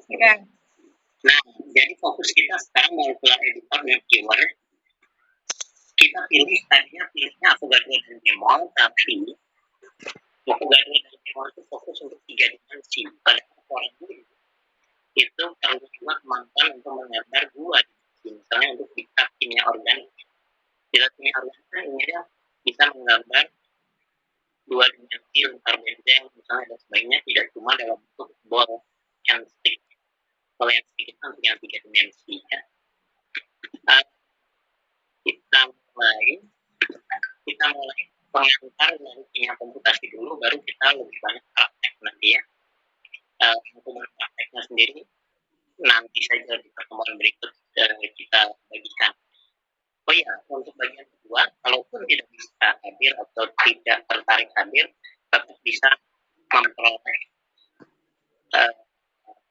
Ya. Nah, jadi fokus kita sekarang molekular editor dan keyword. Kita pilihnya Avogadro dan Bemol, tapi Avogadro dan Bemol itu fokus untuk 3 dimensi. Pada orang dulu itu perlu juga kemampuan untuk menggambar 2 dimensi, misalnya untuk diktat kimia organik. Diktat kimia organik ini dia bisa menggambar 2 dimensi lingkar benteng misalnya dan sebagainya, tidak cuma dalam bentuk ball and stick. Kalau yang stick itu untuk yang 3 dimensi ya. Kita mulai pengantar dari kimia komputasi dulu, baru kita lebih banyak praktek nanti ya. Untuk prakteknya sendiri nanti saja di pertemuan berikut kita bagikan. Oh iya, untuk bagian kedua, kalaupun tidak bisa hadir atau tidak tertarik hadir, tetap bisa memperoleh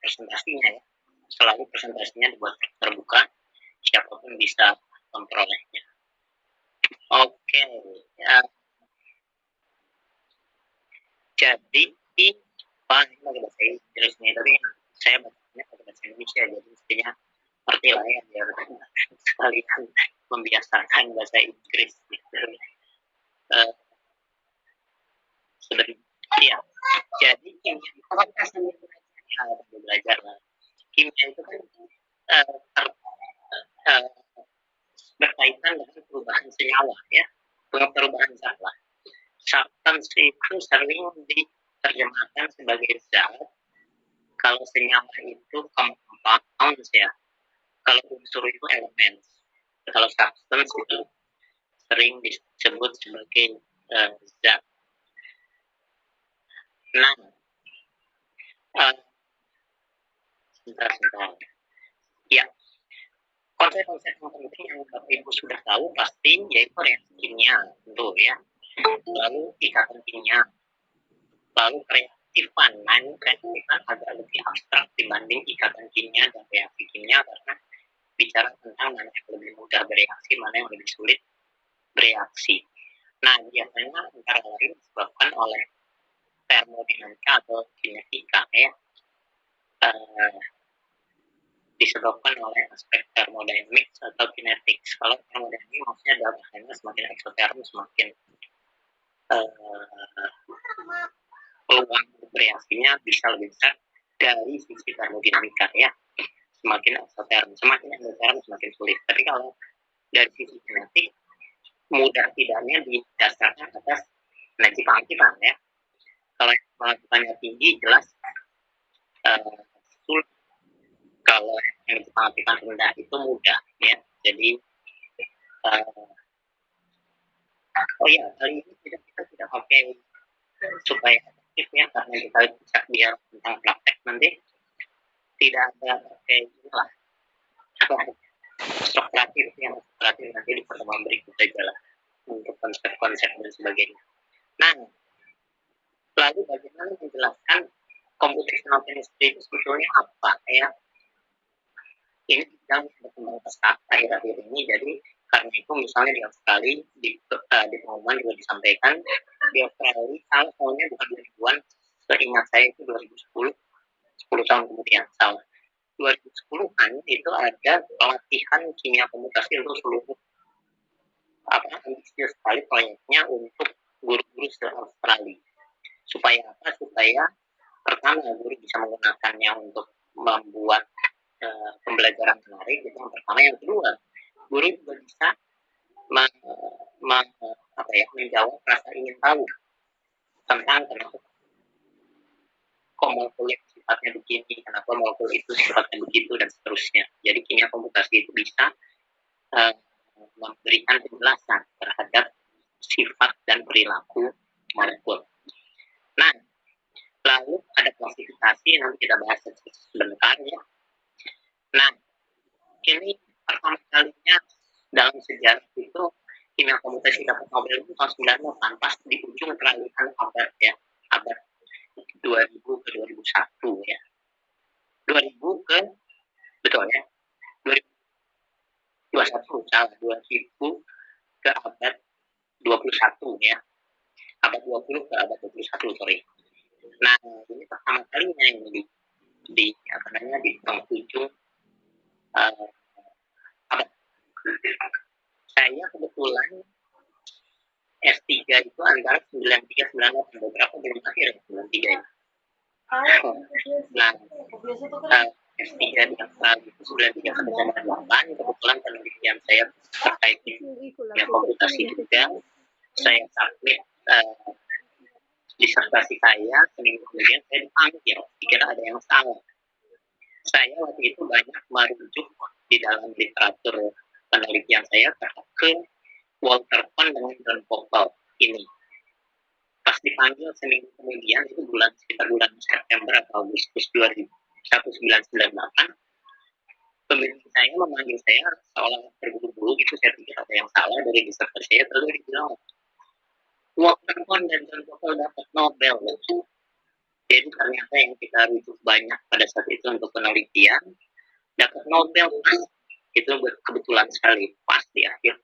presentasinya ya. Selalu presentasinya dibuat terbuka, siapapun bisa memperolehnya. Oke, ya. Jadi ini lagi bahasa Inggris nih, tapi saya bacanya pakai bahasa Indonesia, jadi mestinya ngerti lah ya, biar sekalian membiasakan bahasa Inggris gitu. Ya, jadi kimia itu kan sambil belajar lah. Kimia itu kan berkaitan dengan perubahan senyawa ya, perubahan zat lah. Substance itu sering diterjemahkan sebagai zat. Kalau senyawa itu compounds ya. Kalau unsur itu elemen. Kalau substance itu sering disebut sebagai zat. Nah, sebentar. Ya, konsep-konsep yang penting yang Bapak Ibu sudah tahu pasti yaitu reaksi kimia, tentu ya. Lalu ikatan kimia, lalu reaktifan. Nah, ini reaktifan agak lebih abstrak dibanding ikatan kimia dan reaksi kimia karena bicara tentang mana yang lebih mudah bereaksi, mana yang lebih sulit bereaksi. Nah, biasanya antara lain disebabkan oleh termodinamika atau kinetika ya. Disebabkan oleh aspek thermodynamics atau kinetics. Kalau thermodynamics maksudnya adalah bahasanya semakin eksoterm semakin peluang bereaksinya bisa lebih besar dari sisi termodinamika ya. Semakin eksoterm, semakin eksoterm semakin sulit. Tapi kalau dari sisi kinetik mudah tidaknya didasarkan atas energi pengaktifan ya. Kalau pengaktifannya tinggi jelas sulit. Kalau energi pengaktifan rendah itu mudah ya. Jadi oh ya, kali ini kita tidak pakai supaya efektif ya, karena kita bisa biar tentang praktek nanti tidak ada pakai inilah struktur yang struktur nanti di pertemuan berikut saja lah untuk konsep-konsep dan sebagainya. Nah, lalu bagaimana menjelaskan computational chemistry itu sebetulnya apa ya? Ini sedang berkembang pesat akhir-akhir ini, jadi karena itu misalnya di Australia di pengumuman juga disampaikan di Australia salah tahunnya bukan 2000-an, seingat saya itu 2010 tahun kemudian salah 2010-an itu ada pelatihan kimia komputasi untuk seluruh ambisius sekali proyeknya untuk guru-guru se Australia. Supaya apa? Supaya pertama guru bisa menggunakannya untuk membuat pembelajaran menarik, itu yang pertama. Yang kedua, guru juga bisa menjawab rasa ingin tahu tentang kenapa kok molekul sifatnya begini, kenapa molekul itu sifatnya begitu, dan seterusnya. Jadi kimia komputasi itu bisa memberikan penjelasan terhadap sifat dan perilaku molekul. Nah, lalu ada klasifikasi, nanti kita bahas sebentar ya. Nah, ini pertama kalinya dalam sejarah itu kimia komputasi dapat Nobel itu tahun 98, pas di ujung peralihan abad ya, abad 2000 ke 2001 ya. 2000 ke betul ya. 2021 salah, 2000 ke abad 21 ya. Abad 20 ke abad 21, sorry. Nah, ini pertama kalinya ini di apa namanya di penghujung abad. Saya kebetulan S3 itu antara 93-98, beberapa belum akhir 93 itu. Nah, S3 di Akpal itu 93-98, kebetulan penelitian saya terkait ya, komputasi juga. Saya submit disertasi saya, seminggu kemudian saya dipanggil, dikira ada yang salah. Saya waktu itu banyak merujuk di dalam literatur penelitian saya ke Walter Pond dengan John Pople ini. Pas dipanggil seminggu kemudian, itu sekitar bulan September atau Agustus 1998, pembimbing saya memanggil saya seolah terburu-buru gitu. Saya pikir ada yang salah dari disertasi saya, terus dia bilang Walter Pond dan John Pople dapat Nobel. Jadi ternyata yang kita rujuk banyak pada saat itu untuk penelitian dapat Nobel, itu kebetulan sekali pas di akhir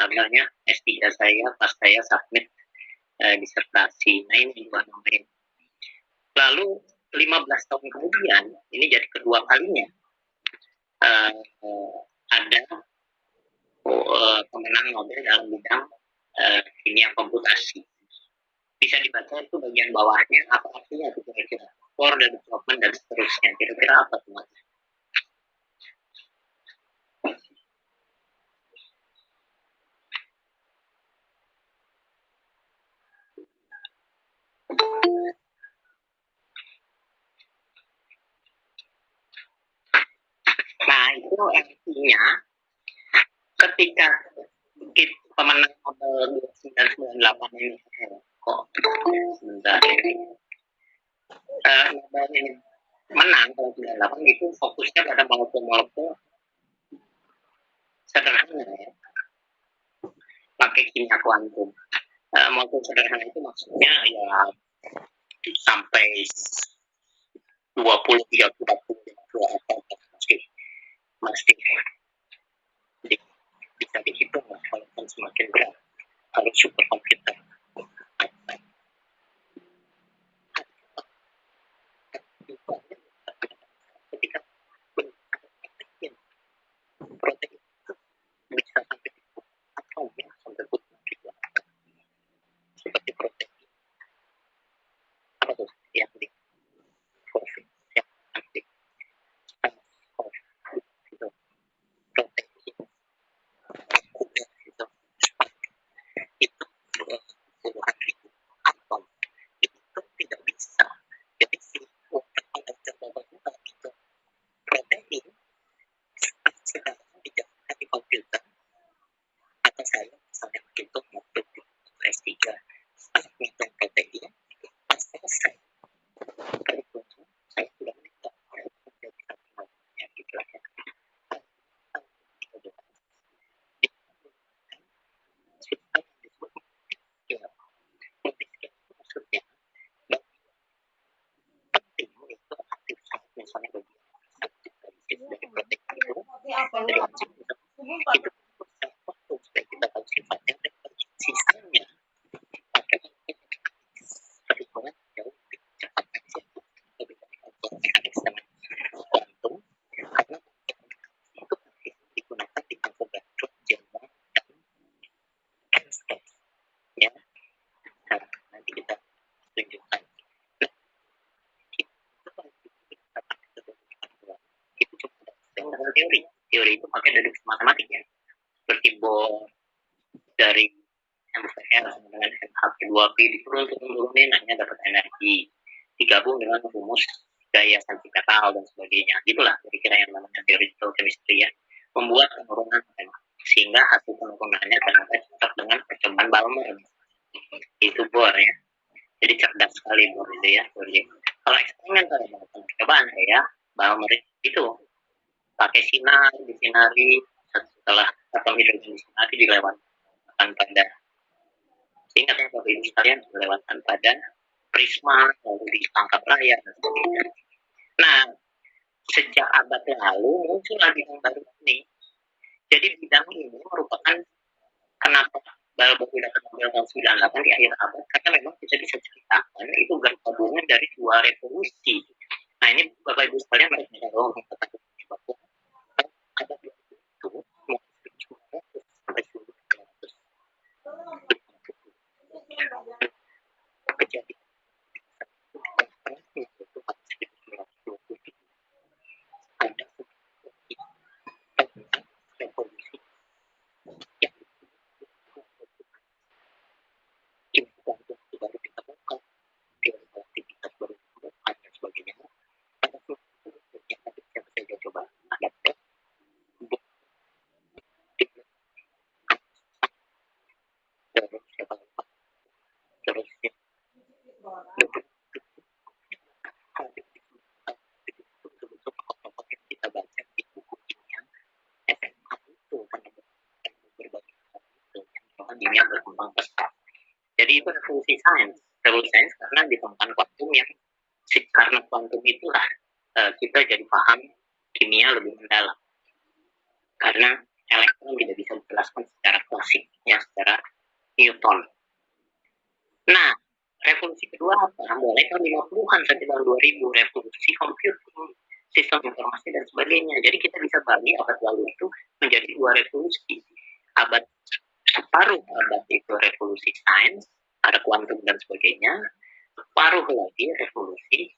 namanya S3 saya pas saya submit disertasi. Nah ini dua namanya. Lalu 15 tahun kemudian, ini jadi kedua kalinya ada pemenang Nobel dalam bidang kimia komputasi. Bisa dibaca itu bagian bawahnya apa artinya itu kira-kira for the development dan seterusnya. Kira-kira apa tuh mas? Nah itu artinya ketika pemenang Nobel 1998 ini kok sebentar ini Nobel ini menang tahun 98 itu fokusnya pada molekul-molekul sederhana ya, pakai kimia kuantum. Molekul sederhana itu maksudnya ya sampai 20, 30, 40 atau masih bisa dihitung lah walaupun semakin berat kalau superkomputer. Ketika protein itu bisa sampai atomnya sampai bulan juga seperti protein apa tuh yang di COVID yang anti itu protein itu puluhan ribu atom itu tidak bisa. Jadi si kalau itu protein sekarang dijalankan di komputer atau saya misalnya untuk notebook S3 menghitung protein pas selesai perhitungan saya sudah menentukan menjadi ya gitu lah ya. Maksudnya penting itu aktif misalnya dari protein itu dari itu waktu supaya kita tahu sifatnya dan sisanya pakai perhitungan jauh lebih cepat aja lebih baik mekanis dengan kuantum karena itu digunakan di Avogadro, Jerman dan Einstein ya. Nah, nanti kita tunjukkan. Nah, itu cuma dengan teori. Teori itu pakai deduksi matematik ya, seperti Bohr dari MVR dengan NH2P diturun-turunin hanya dapat energi digabung dengan rumus gaya sentripetal dan sebagainya. Itulah kira-kira yang namanya theoretical chemistry ya, membuat penurunan sehingga hasil penurunannya ternyata cocok dengan percobaan Balmer. Itu Bohr ya. Jadi cerdas sekali Bohr itu ya. Kalau eksperimen pada percobaan ya Balmer itu pakai sinar, disinari setelah atom hidrogen disinari dilewatkan pada sehingga Bapak Ibu sekalian dilewatkan pada prisma lalu ditangkap layar dan sebagainya. Nah, sejak abad lalu muncul lagi yang baru ini. Jadi bidang ini merupakan kenapa baru dapat Nobel tahun 98 di akhir abad, karena memang kita bisa ceritakan itu gabungan dari dua revolusi. Nah ini Bapak Ibu sekalian mereka bahwa abad itu sampai 1900 kejadian ada revolusi yang baru ditemukan, aktivitas baru ditemukan dan sebagainya. Pada yang tadi saya coba ada terus siapa terus kita baca di buku kimia SMA itu kan berbagai itu yang kimia berkembang pesat. Jadi itu revolusi sains karena ditemukan kuantum yang karena kuantum itulah kita jadi paham kimia lebih mendalam karena elektron tidak bisa dijelaskan secara klasik ya secara Newton. Nah revolusi kedua apa? Mulai tahun 50-an sampai tahun 2000 revolusi computing, sistem informasi dan sebagainya. Jadi kita bisa bagi abad lalu itu menjadi dua revolusi. Abad separuh abad itu revolusi sains, ada kuantum dan sebagainya. Separuh lagi revolusi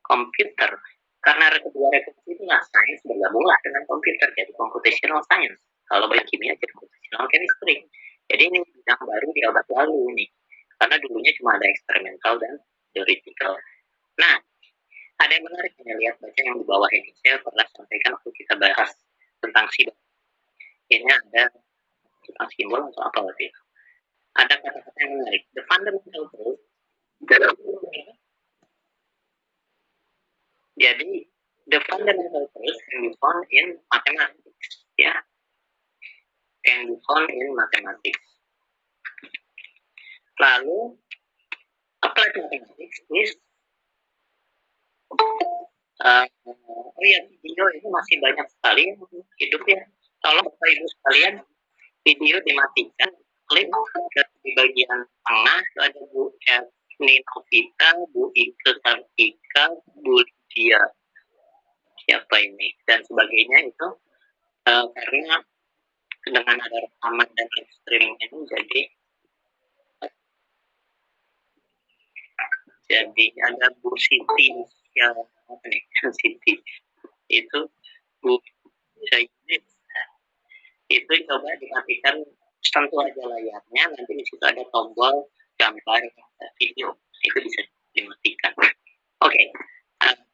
komputer. Karena kedua revolusi itulah sains bergabunglah dengan komputer jadi computational science. Kalau bagi kimia jadi computational chemistry. Jadi ini bidang baru di abad lalu nih. Karena dulunya cuma ada eksperimental dan theoretical. Nah, ada yang menarik nih, lihat baca yang di bawah ini. Saya pernah sampaikan waktu kita bahas tentang simbol. Ini ada tentang simbol atau apa waktu itu. Ada kata-kata yang menarik. The fundamental truth. Jadi, the fundamental truth can be found in mathematics. Ya, can be found in mathematics. Lalu, applied mathematics is oh ya, video ini masih banyak sekali yang hidup ya. Tolong Bapak Ibu sekalian, video dimatikan. Klik di bagian tengah itu ada Bu Novita, Bu Ike Kartika, Bu Lydia. Siapa ini? Dan sebagainya itu karena dengan ada rekaman dan live streaming ini jadi ada Bu Siti yang Siti itu Bu Syahid itu coba dimatikan, tentu aja layarnya, nanti di situ ada tombol gambar video itu bisa dimatikan. Oke,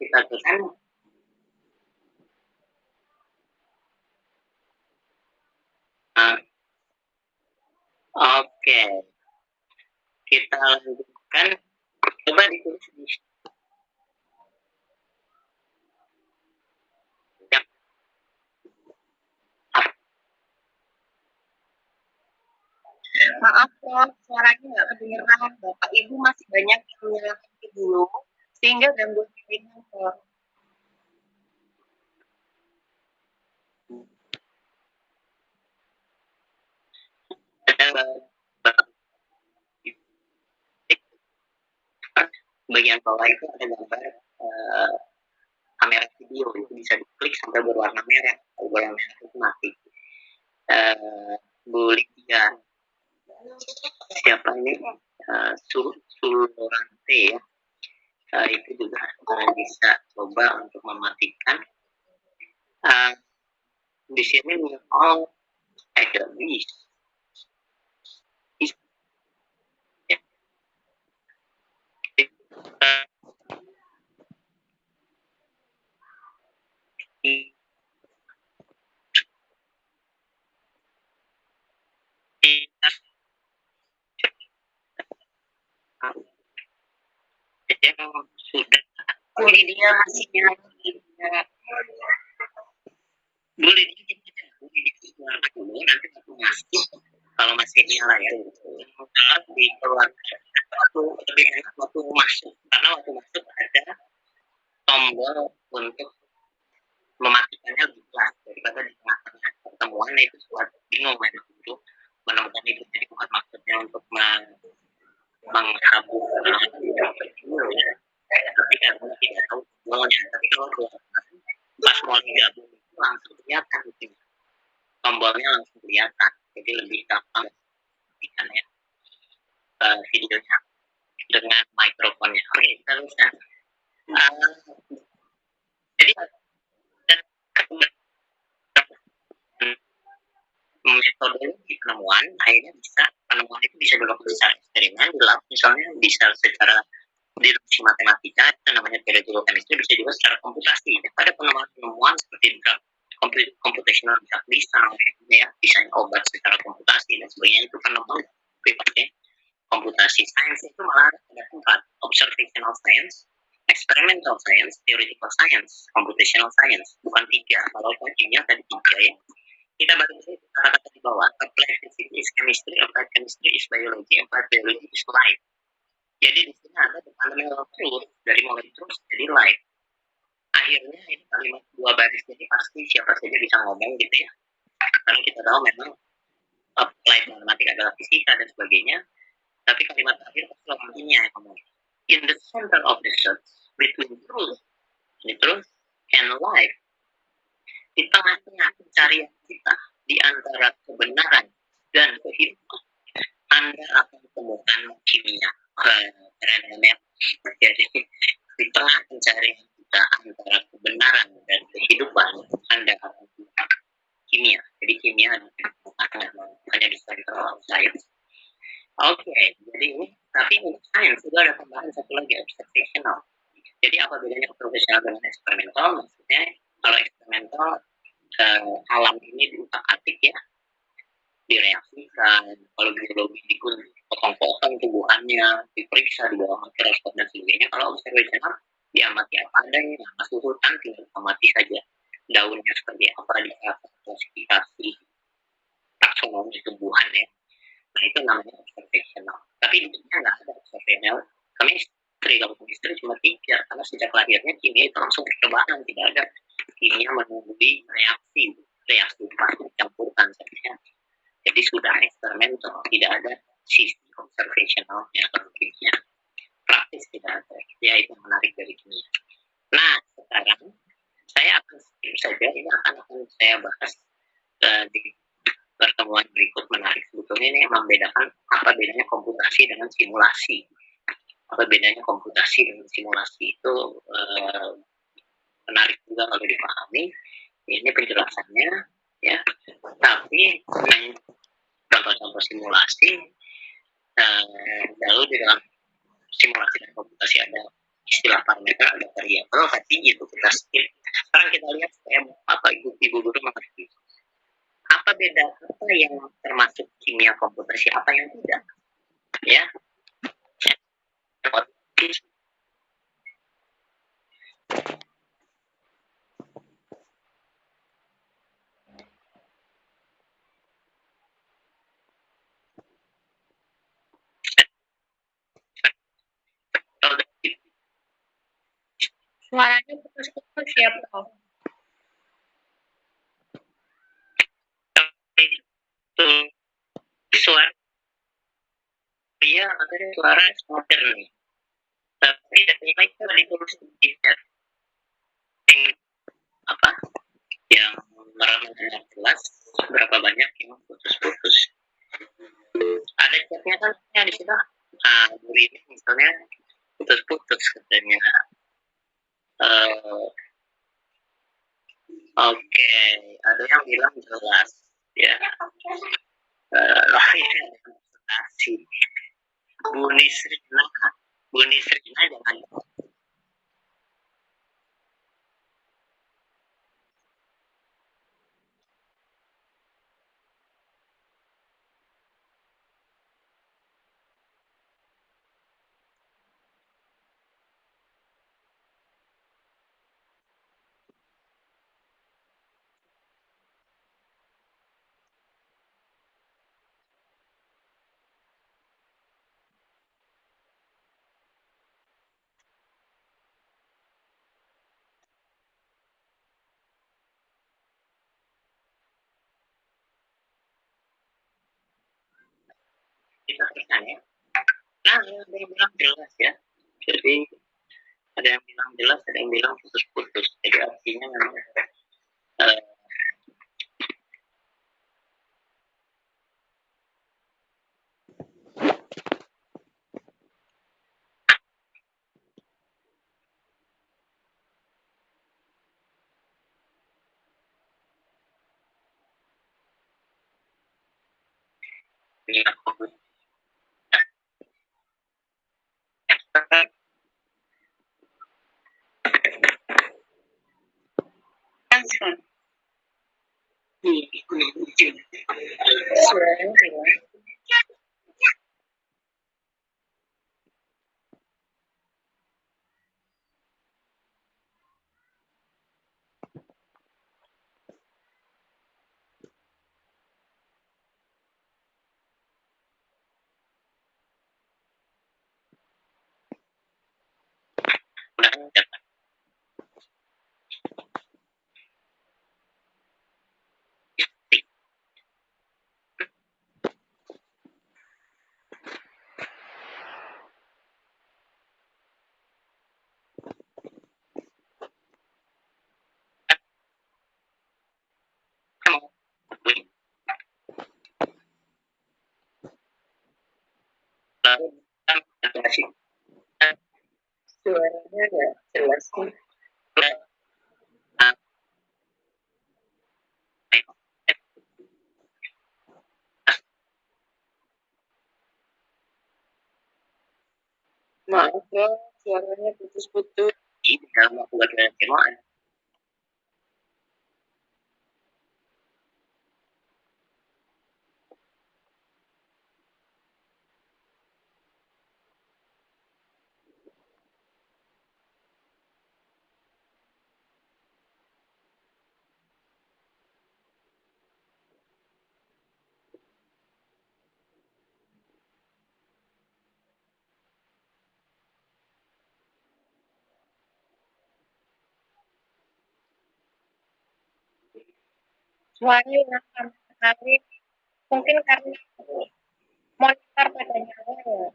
kita tekan. Oke, kita lanjutkan. Coba ditulis di Maaf Prof, suaranya nggak kedengeran. Bapak Ibu masih banyak yang menyalakan dulu, sehingga gangguan jaringan Prof. Bagian bawah itu ada gambar kamera video, itu bisa diklik sampai berwarna merah. Kalau yang merah itu mati. Bu Lydia, siapa ini? Sulorante ya. Itu juga bisa coba untuk mematikan. Di sini ada bis. Yang sudah boleh dia masih lagi boleh dikeluarkan dulu, nanti aku masuk kalau masih nyala ya dikeluarkan waktu lebih enak waktu masuk, karena waktu masuk ada tombol untuk mematikannya lebih jelas daripada di tengah-tengah pertemuan itu suatu bingung memang itu menemukan itu. Jadi bukan maksudnya untuk menghabiskan ya, tapi karena tidak tahu tombolnya. Tapi kalau pas mau digabung itu langsung kelihatan gitu, tombolnya langsung kelihatan, jadi lebih gampang kan ya videonya dengan mikrofonnya. Oke, teruskan. Jadi metodologi penemuan akhirnya penemuan itu bisa dilakukan secara eksperimen di lab, misalnya bisa secara deduksi matematika, itu namanya theoretical chemistry, bisa juga secara komputasi. Ada penemuan seperti computational drug design, ya, desain obat secara komputasi dan sebagainya, itu penemuan pakai komputasi. Sains itu malah ada 4: observational science, experimental science, theoretical science, computational science. Bukan 3. Kalau kimia tadi 3 ya. Kita balik ke kata-kata di bawah. Applied physics is chemistry, applied chemistry is biology, applied biology is life. Jadi di sini ada the fundamental truth, dari mulai terus jadi life. Akhirnya ini kalimat 2 baris ini pasti siapa saja bisa ngomong gitu ya. Karena kita tahu memang applied matematik adalah fisika dan sebagainya. Tapi kalimat terakhir pasti orang ini yang ngomong. In the center of the search between truth and life, di tengah-tengah pencarian kita di antara kebenaran dan kehidupan, Anda akan temukan kimia. Keren ya. Jadi di tengah pencarian kita antara kebenaran dan kehidupan, Anda akan temukan kimia. Jadi kimia hanya di central science. Oke, jadi tapi untuk sains itu ada tambahan satu lagi, observational. Jadi apa bedanya observational dengan eksperimental? Maksudnya kalau eksperimental alam ini diutak-atik ya, direaksikan. Kalau biologi dipotong-potong tubuhannya, diperiksa di bawah mikroskop dan sebagainya. Kalau observational diamati apa adanya, masuk hutan tinggal amati saja daunnya seperti apa, diklasifikasi taksonomi tumbuhan ya. Nah itu namanya observational. Tapi di dunia nggak ada observational chemistry. Kalau chemistry cuma 3, karena sejak lahirnya kimia itu langsung percobaan, tidak ada kimia menunggu reaksi pasti dicampurkan saja. Jadi sudah eksperimental, tidak ada sisi observational yang kimia. Praktis tidak ada. Ya itu menarik dari kimia. Nah sekarang saya akan skip saja, ini akan saya bahas di pertemuan berikut. Menarik sebetulnya, ini membedakan apa bedanya komputasi dengan simulasi. Apa bedanya komputasi dengan simulasi itu menarik juga kalau dipahami. Ini penjelasannya ya. Tapi contoh-contoh simulasi, lalu di dalam simulasi dan komputasi ada istilah parameter, ada variabel, tapi itu kita skip. Sekarang kita lihat apa ibu guru mengerti. Apa beda, apa yang termasuk kimia komputasi, apa yang tidak, ya. Suaranya putus-putus ya, Prof. Suara ada suara modern, tapi itu ditulis di chat apa yang merah jelas, berapa banyak yang putus-putus. Ada chatnya kan ya di situ. Murid misalnya putus-putus katanya. Oke, ada yang bilang jelas ya. Presentasi Bu Nisrina jangan. kelihatan ya. Nah, ada yang bilang jelas ya. Jadi ada yang bilang jelas, ada yang bilang putus-putus. Jadi artinya memang suaranya nggak jelas sih. Maaf ya, suaranya putus-putus. Ini dalam aku buat kemoan. Suaranya yang sekali mungkin karena monitor pada nyala ya.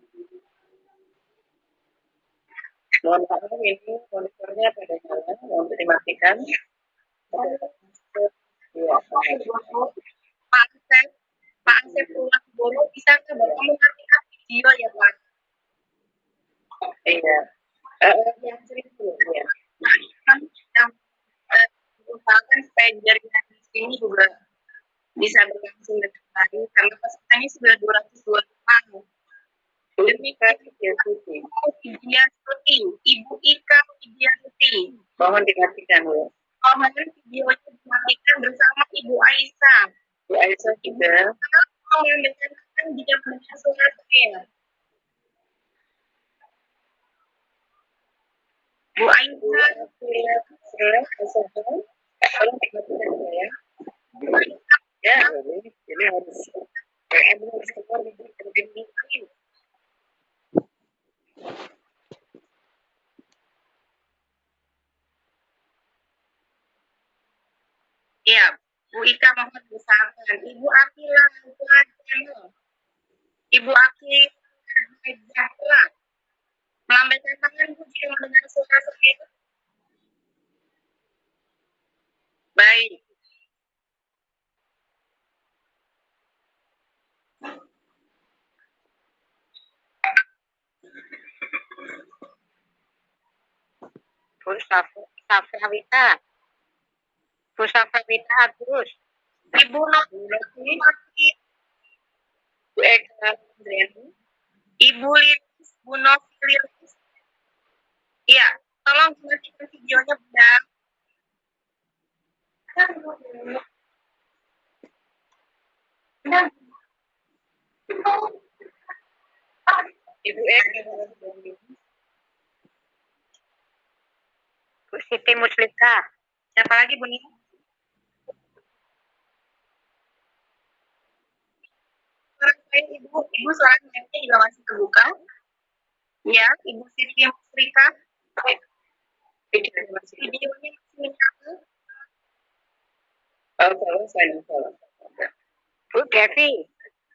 Mohon maaf ini monitornya pada nyala, mohon dimatikan. Pak Asep, Pak Asep Pulang Bolo, bisa nggak kamu matikan video ya Pak? Iya. Yang seribu ya. Kan yang usahakan supaya jaringan di sini juga bisa berlangsung dengan baik karena pesertanya sudah 225. Demikian Widya Stuti, Ibu Ika Widya Stuti. Mohon dimatikan ya. Mohon videonya dimatikan bersama Ibu Aisyah. Ibu Aisyah juga. Mendengarkan dia mendengar suara saya. Bu Aisyah, tolong dimatikan ya. Ya, ini harus PM harus keluar dari ini. Iya, Bu Ika mohon disampaikan. Ibu Akila, Ibu Akila, melambaikan tangan Bu jika mendengar suara saya. Baik. Bu Safrawita. Bu Safrawita Agus. Ibu Novi. Bu Eka Andriani. Ibu Lilis, Bu Novi Lilis. Iya, tolong dimatikan videonya Bunda. Ibu Eka. Bu Siti Muslika. Siapa lagi Bu Nini? Ibu suaranya juga masih terbuka. Ya, Ibu Siti Muslika. Videonya masih menyatu. Oh, kalau saya Bu Devi.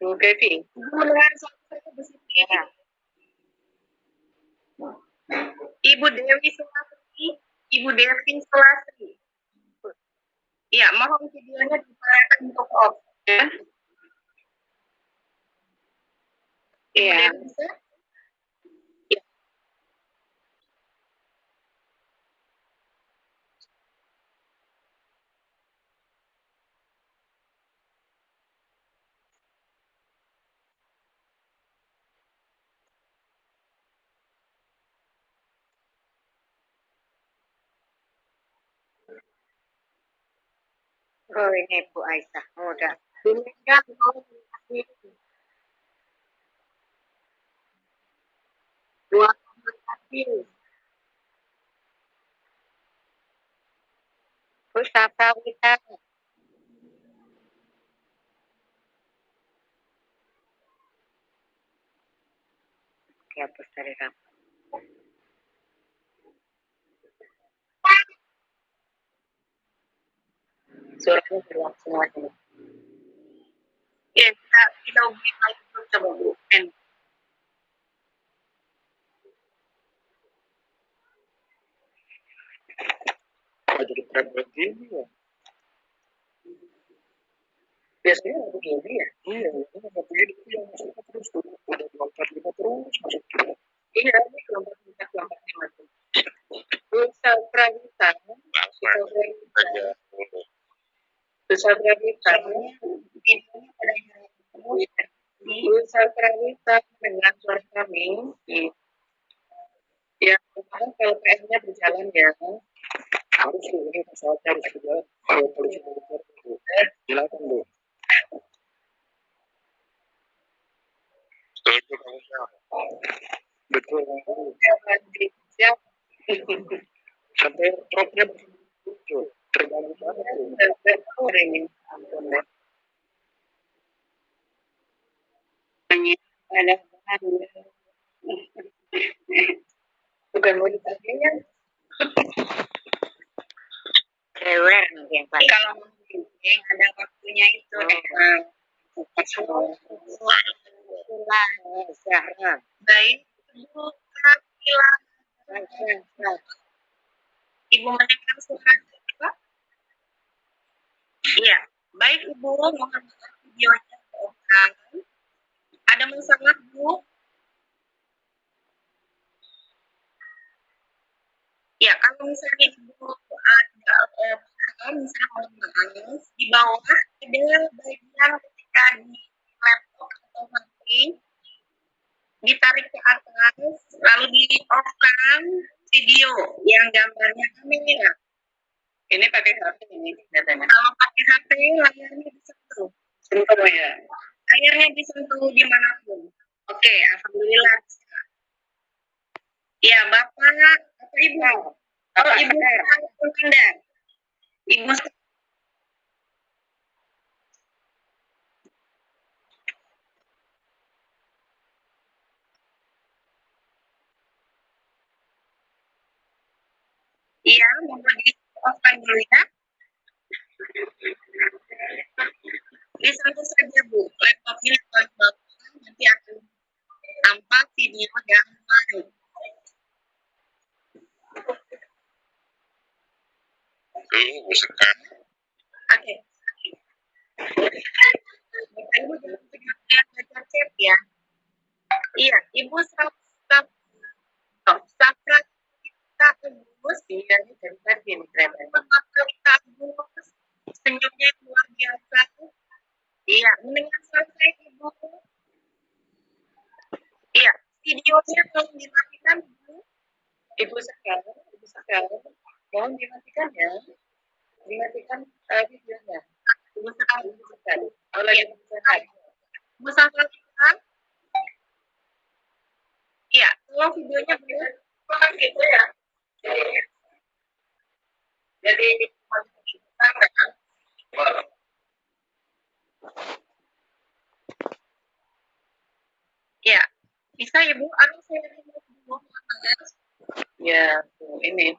Bu Devi. Ibu mendengar suara Bu Siti Ya. Ibu Dewi Sulastri, Ibu Devi Sulastri. Iya, mohon videonya diperlihatkan untuk off. Ya. Iya. Bisa? Ya. Oh ini Bu Aisyah, udah. Demikian dua kasih. Bu Sapa Wita. Oke, hapus dari kamu. Suratnya keluar semua ini. Ya, kita uji lagi terus coba Bu. Jadi berat begini ya. Biasanya aku begini ya. Iya, ini nggak begini yang masuk terus tuh. Udah lompat lima terus masuk terus. Iya, ini kelompok masuk. Bisa Pravita. Bisa Pravita. Videonya pada Bisa Pravita dengan suara kami. Ya, kalau PR-nya berjalan ya. Harus tuh, ini pesawatnya harus berjalan. Kalau polisi militer itu. Silakan Bu. Setuju kamu siapa? Betul. Siap. Sampai truknya muncul. Terganggu banget tuh. Betul ini. Ada bukan mau ditanya. Kewer mungkin Pak. Kalau mungkin ada waktunya itu. Zahra. Baik, Ibu Kapila. Ibu mendengar suara saya? Iya, baik Ibu, mohon maaf videonya terekam. Ada masalah Bu? Ya, kalau misalnya Ibu ada misalnya mohon maaf, di bawah ada bagian ketika di laptop atau HP, ditarik ke atas, lalu di off-kan video yang gambarnya kamera. Ini pakai HP ini katanya. Kalau pakai HP layarnya disentuh. Sentuh ya. Layarnya disentuh dimanapun. Oke, alhamdulillah. Ya, Bapak atau Ibu? Kalau Ibu Anda. Ibu iya, mau di off-kan dulu ya. Disentuh saja Bu, laptopnya oleh Bapak nanti akan tampak video yang baru. Oke. Bapak Ibu jangan lihat baca chat ya. Iya, Ibu Safra kita Agus, iya ini dari tadi ini keren. Safra kita Agus, senyumnya luar biasa. Iya, mendengar suara saya Ibu. Iya, videonya tolong dimatikan Bu. Ibu sekarang, mohon dimatikan ya. Dimatikan videonya. Ibu sekarang. Kalau lagi Ibu Safra kita. Iya, tolong videonya boleh bukan gitu ya. Jadi kita kan. Ya, bisa Ibu, aku saya dulu. Ya, ini.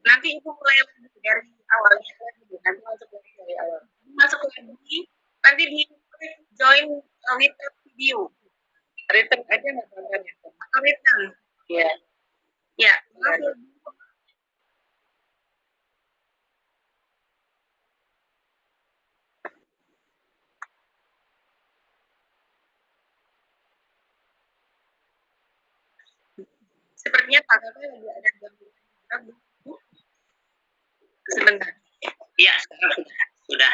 Nanti Ibu mulai dari awalnya lagi, nanti masuk dari awal. Masuk lagi, nanti di join with video. Written aja nggak apa-apa gitu. Atau written. Iya. Ya. Sepertinya Pak Kakak lagi ada gangguan. Sebentar. Iya, sekarang sudah.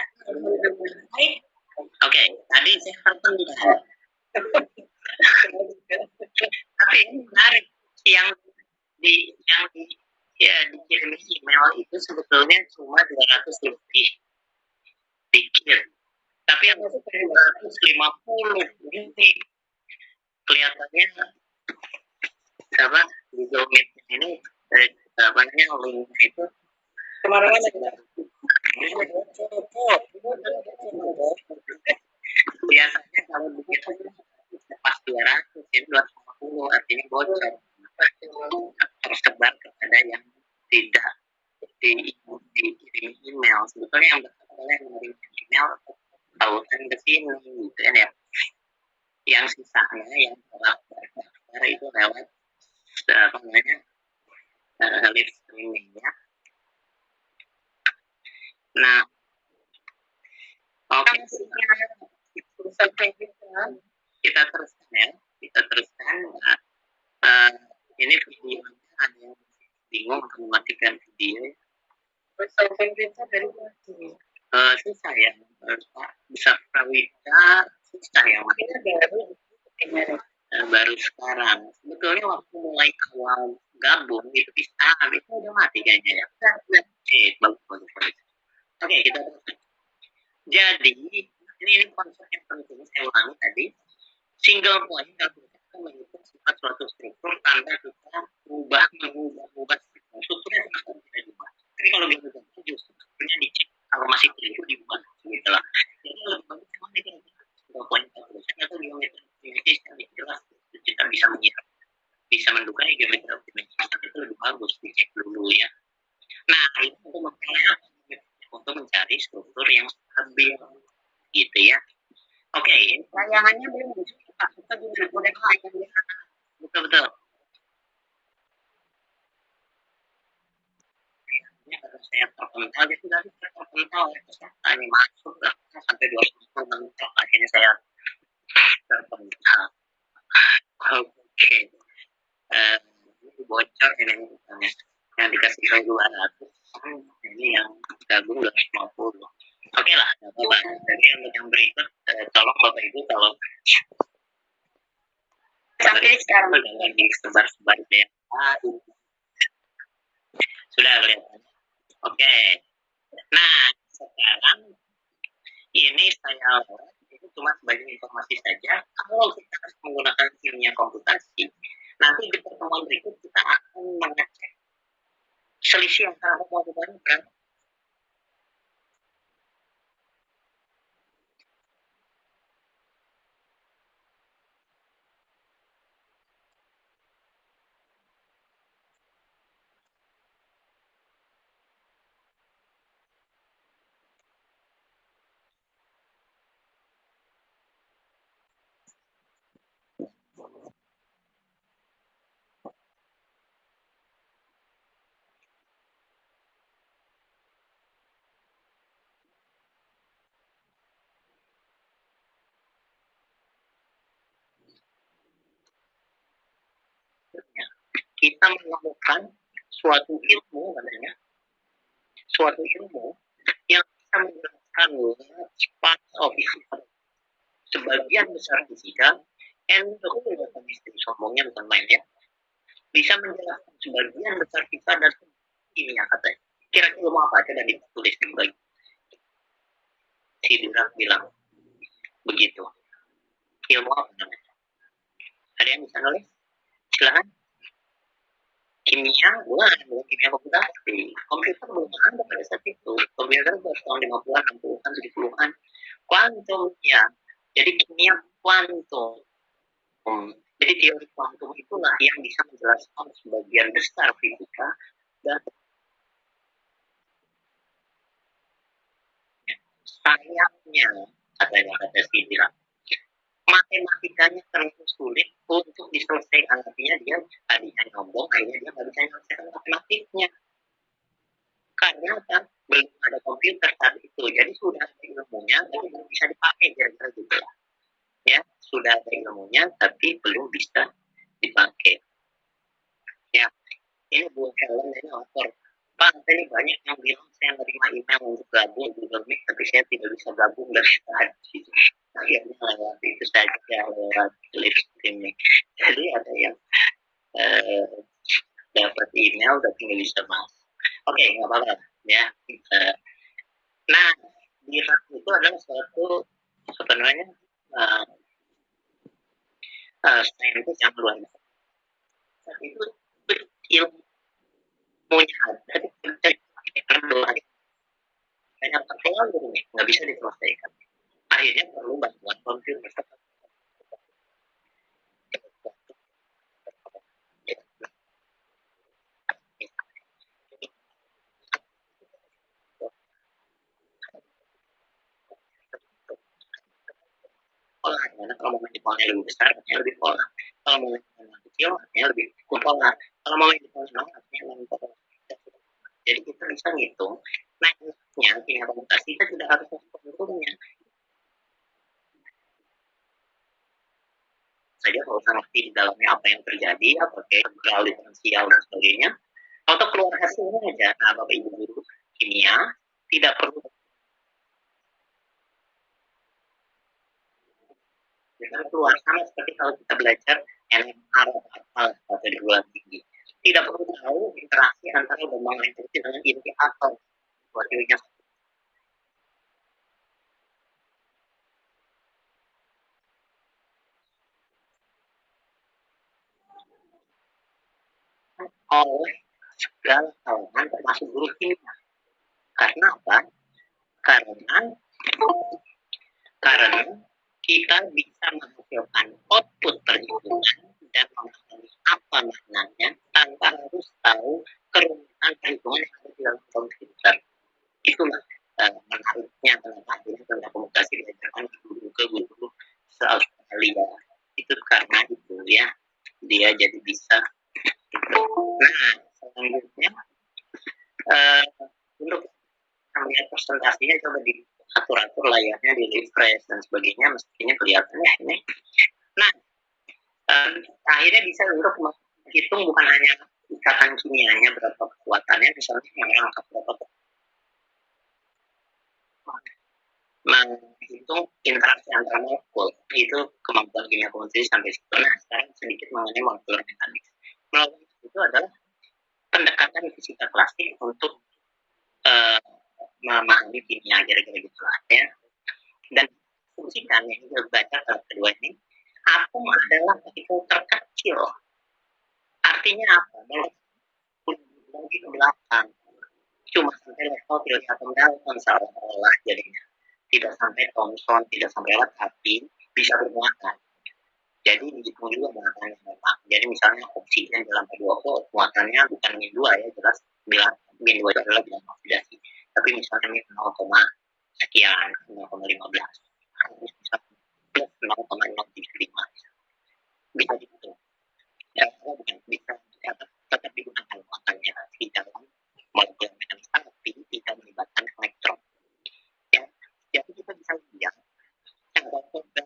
Baik. Oke, tadi saya pertemukan. Tapi ini menarik, yang di ya dikirim email itu sebetulnya cuma 200 lebih dikit, tapi yang 250 ini kelihatannya apa Google Meet ini apa namanya linknya itu Kemana-mana. biasanya kalau begitu pas 200 ini 250 artinya bocor tersebar kepada yang tidak dikirim email. Sebetulnya yang bersangkutan yang menerima email tautan ke sini gitu kan ya. Yang sisanya yang terdaftar itu lewat apa namanya live streaming ya. Nah, oke, kita teruskan ya, Nah, ini videonya ada yang bingung mematikan video. Susah ya, bisa Prawita susah ya, baru sekarang. Sebetulnya waktu mulai awal gabung itu bisa, itu udah mati kayaknya ya. Bagus. Oke, kita teruskan. Jadi ini konsep yang penting saya ulangi tadi. Single point akan menghitung sifat suatu struktur tanda kita mengubah strukturnya sama tidak diubah. Tapi kalau dia berganti justru strukturnya dicek, kalau masih keliru diubah gitu lah. Jadi lebih bagus memang ini single point calculation atau geometri optimization yang jelas kita bisa menduga geometri optimization itu lebih bagus dicek dulu ya. Nah ini untuk memperoleh untuk mencari struktur yang stabil gitu ya. Oke, Layangannya belum muncul Pak. Kita gimana? Boleh layan di sana. Betul. Ini kalau saya terpental, jadi tadi saya terpental ya peserta ini masuk sampai 200 mentok akhirnya saya terpental. Oke, ini bocor ini yang dikasih saya 200, ini yang gabung 250. Oke lah, Bapak. Jadi yang berikut, tolong Bapak Ibu kalau Sampai sekarang jangan disebar-sebar ya. Sudah kelihatan. Oke. Nah, sekarang ini saya itu cuma sebagai informasi saja. Kalau kita harus menggunakan ilmiah komputasi, nanti di pertemuan berikut kita akan mengecek selisih antara hubungan berapa. Kita menemukan suatu ilmu katanya, yang bisa menjelaskan part of fisika, sebagian besar fisika, and the whole of chemistry, sombongnya bukan main ya, bisa menjelaskan sebagian besar fisika dan kimia katanya. Kira-kira ilmu apa aja dan ditulis di bagian. Si Durang bilang begitu. Ilmu apa namanya? Ada yang bisa nulis? Silakan. Kimia, bukan kimia komputasi. Komputer belum ada pada saat itu. Komputer baru tahun 50-an, 60-an, 70-an. Kuantum, ya. Jadi kimia kuantum. Jadi teori kuantum itulah yang bisa menjelaskan sebagian besar fisika dan sayangnya, kata si Durang, matematikanya terlalu sulit untuk diselesaikan, artinya dia tadinya nyombong, akhirnya dia nggak bisa menyelesaikan matematiknya. Karena apa? Belum ada komputer saat itu, jadi sudah ada ilmunya, tapi belum bisa dipakai, kira-kira gitu lah. Ya, sudah ada ilmunya, tapi belum bisa dipakai. Ya, ini buat kalian ini author. Pak, ini banyak yang bilang saya menerima email untuk gabung Google Meet, tapi saya tidak bisa gabung dari tadi. Akhirnya lewat itu saja, lewat live streaming. Jadi ada yang dapat email tapi nggak bisa masuk. Oke, nggak apa-apa ya. Nah, di rak itu adalah suatu sebenarnya saintis yang luar biasa. Saat itu ilmunya ada di banyak terlalu nggak bisa diselesaikan. Akhirnya perlu bantuan komputer. Pola, karena kalau mau main polanya lebih besar, artinya lebih pola. Kalau mau main kecil, artinya lebih pola. Kalau mau main pola, artinya lebih pola. Jadi kita bisa ngitung naiknya tingkat komutasi, kita tidak harus menurunnya. Saja kalau usah ngerti di dalamnya apa yang terjadi, apa kayak integral, diferensial dan sebagainya, atau keluar hasilnya aja. Nah, Bapak Ibu guru kimia tidak perlu dengan keluar, sama seperti kalau kita belajar NMR atau di perguruan tinggi, tidak perlu tahu interaksi antara gelombang elektrik dengan inti atom wakilnya. Oleh segala kalangan termasuk guru kimia. Karena apa? Karena kita bisa menghasilkan output perhitungan dan mengetahui apa maknanya tanpa harus tahu kerumitan perhitungan yang ada di dalam komputer. Itulah menariknya kenapa akhirnya tentang komunikasi diajarkan ke guru se-Australia. Itu karena itu ya, dia jadi bisa. Nah, selanjutnya untuk melihat presentasinya coba diatur-atur layarnya, di refresh dan sebagainya, mestinya kelihatannya ini. Nah, akhirnya bisa untuk menghitung bukan hanya ikatan kimianya berapa kekuatannya, misalnya yang angka berapa, menghitung interaksi antar molekul, itu kemampuan kimia komposisi sampai situ. Nah, sekarang sedikit mengenai molekular mekanik. Molekular itu adalah pendekatan fisika klasik untuk memahami kimia, kira-kira gitulah ya. Dan fungsikan yang kita baca tahap kedua ini, atom adalah partikel terkecil. Artinya apa? Molekul ke belakang, cuma sampai level teori atom dalton seolah-olah jadinya. Tidak sampai Thomson, tidak sampai Watt, tapi bisa bermuatan. Jadi dihitung juga muatannya memang. Jadi misalnya oksigen dalam H2O, muatannya bukan min 2 ya, jelas bilang min 2 itu adalah bilang oksidasi. Tapi misalnya min 0, sekian, 0,15. Bisa plus 0,035. Bisa dihitung. Ya, bukan bisa tetap digunakan muatannya di dalam molekul mekanik, tapi tidak melibatkan elektron. Ya, jadi kita bisa lihat yang dan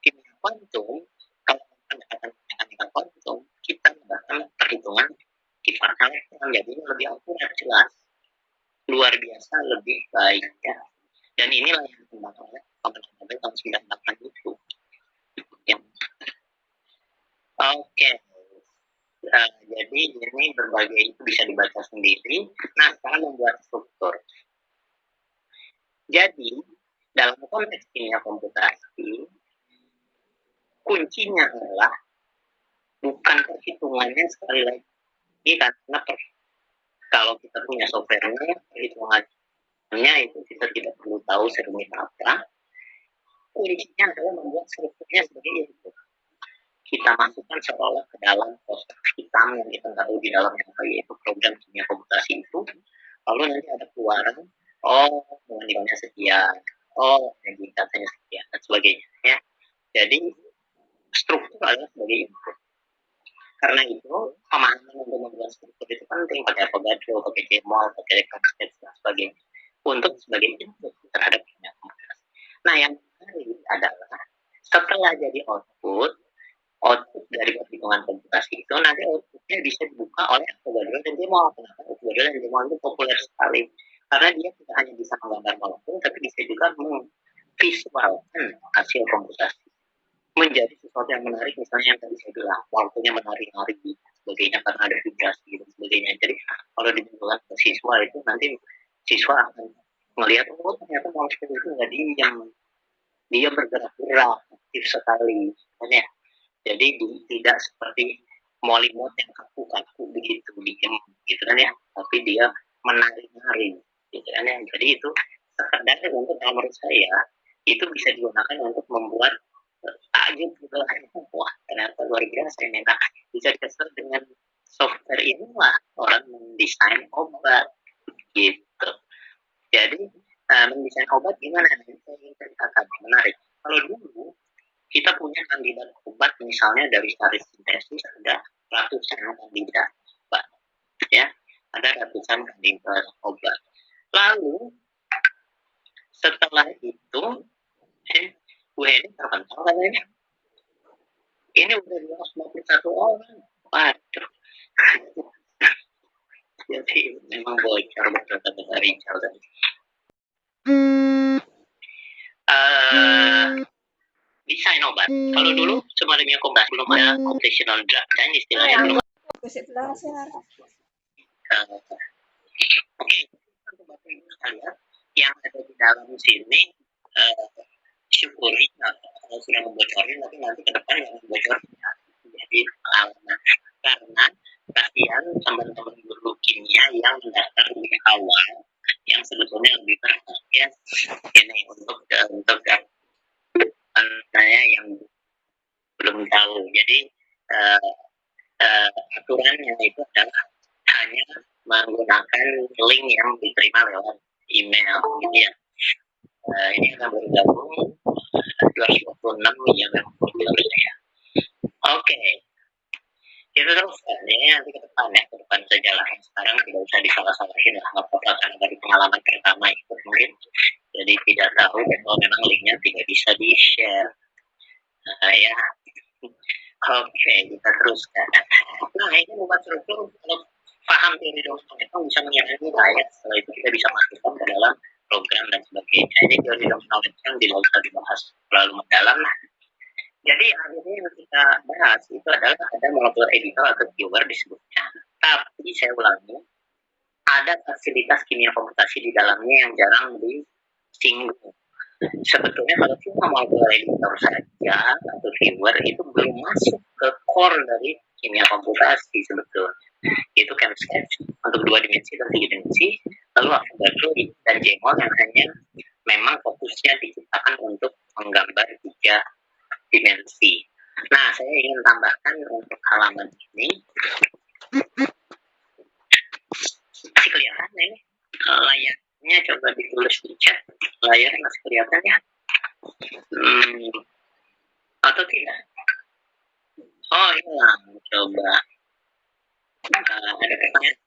kimia kuantum, kalau pendekatan mekanika kuantum, kita menggunakan perhitungan sifat elektron, jadi lebih akurat, jelas, luar biasa, lebih baik ya. Dan inilah yang dikembangkan oleh pemerintah Nobel tahun 98 itu. Ya. Oke. Jadi ini berbagai itu bisa dibaca sendiri. Nah, sekarang membuat struktur. Jadi dalam konteks kimia komputasi, kuncinya adalah bukan perhitungannya sekali lagi, karena kalau kita punya softwarenya, perhitungannya itu kita tidak perlu tahu serumit apa. Kuncinya adalah membuat strukturnya sebagai itu. Kita masukkan seolah ke dalam kotak hitam yang kita tahu di dalamnya, yaitu program kimia komputasi itu. Lalu nanti ada keluaran, nilainya sekian, energi katanya sekian, dan sebagainya. Ya. Jadi struktur adalah sebagai input. Karena itu pemahaman untuk membuat struktur itu penting, pakai Avogadro, pakai Jmol, pakai Context dan sebagainya, untuk sebagai input terhadap kimia komputasi. Nah, yang menarik adalah setelah jadi output dari perhitungan komputasi itu nanti outputnya bisa dibuka oleh Avogadro dan Jmol. Kenapa Avogadro dan Jmol itu populer sekali? Karena dia tidak hanya bisa menggambar molekul, tapi bisa juga memvisualkan hasil komputasi menjadi sesuatu yang menarik. Misalnya yang tadi saya bilang, molekulnya menari-nari sebagainya karena ada vibrasi dan sebagainya. Jadi kalau ditunjukkan ke siswa itu nanti siswa akan melihat, oh ternyata molekul itu nggak diam, dia bergerak-gerak aktif sekali, ya. Jadi tidak seperti molimot yang kaku-kaku begitu diam gitu kan ya, tapi dia menari-nari gitu kan ya. Jadi itu sekedar untuk, kalau menurut saya itu bisa digunakan untuk membuat takjub gitu lah. Wah ternyata luar biasa ini. Nah, bisa dikasih dengan software inilah orang mendesain obat gitu. Jadi mendesain obat gimana nih? Saya ingin ceritakan menarik. Kalau dulu kita punya kandidat obat, misalnya dari sari sintesis ada ratusan kandidat obat, ya, ada ratusan kandidat obat. Lalu setelah itu gue ini terpental katanya, ini udah 251 orang, waduh. Jadi memang bocor betul kata Richard tadi. Desain obat. Kalau dulu sebelum komputasi belum ada computational drug, kan istilahnya belum. Oke, untuk Bapak Ibu sekalian yang ada di dalam sini, syukuri kalau sudah membocorin, tapi nanti ke depan yang membocorin ya, jadi pengalaman. Karena kasihan teman-teman guru kimia yang mendaftar di awal, yang sebetulnya lebih berhak ya, ini untuk saya yang belum tahu. Jadi aturannya itu adalah hanya menggunakan link yang diterima lewat email gitu ya. Ini akan bergabung 226 yang memang ya. Oke, kita teruskan ini nanti ke depan ya, ke depan saja lah. Sekarang tidak usah disalah-salahin lah, apa-apa karena dari pengalaman pertama itu mungkin jadi tidak tahu dan kalau memang linknya tidak bisa di-share. Ya, oke, kita teruskan. Nah, ini membuat struktur, kalau paham teori Domston itu bisa mengenai nilai, setelah itu kita bisa masukkan ke dalam program dan sebagainya. Ini teori Domston yang tidak usah dibahas terlalu mendalam. Jadi akhirnya yang kita bahas itu adalah ada molecular editor atau viewer disebutnya. Tapi saya ulangi, ada fasilitas kimia komputasi di dalamnya yang jarang disinggung. Sebetulnya kalau cuma molecular editor saja atau viewer itu belum masuk ke core dari kimia komputasi sebetulnya. Itu ChemSketch untuk 2 dimensi dan 3 dimensi, lalu Avogadro dan Jmol yang hanya memang fokusnya diciptakan untuk menggambar 3 dimensi. Nah, saya ingin tambahkan untuk halaman ini, masih kelihatan ini layarnya, coba ditulis di chat, layar masih kelihatan ya? Atau tidak? Oh hilang, coba. Ada pertanyaan?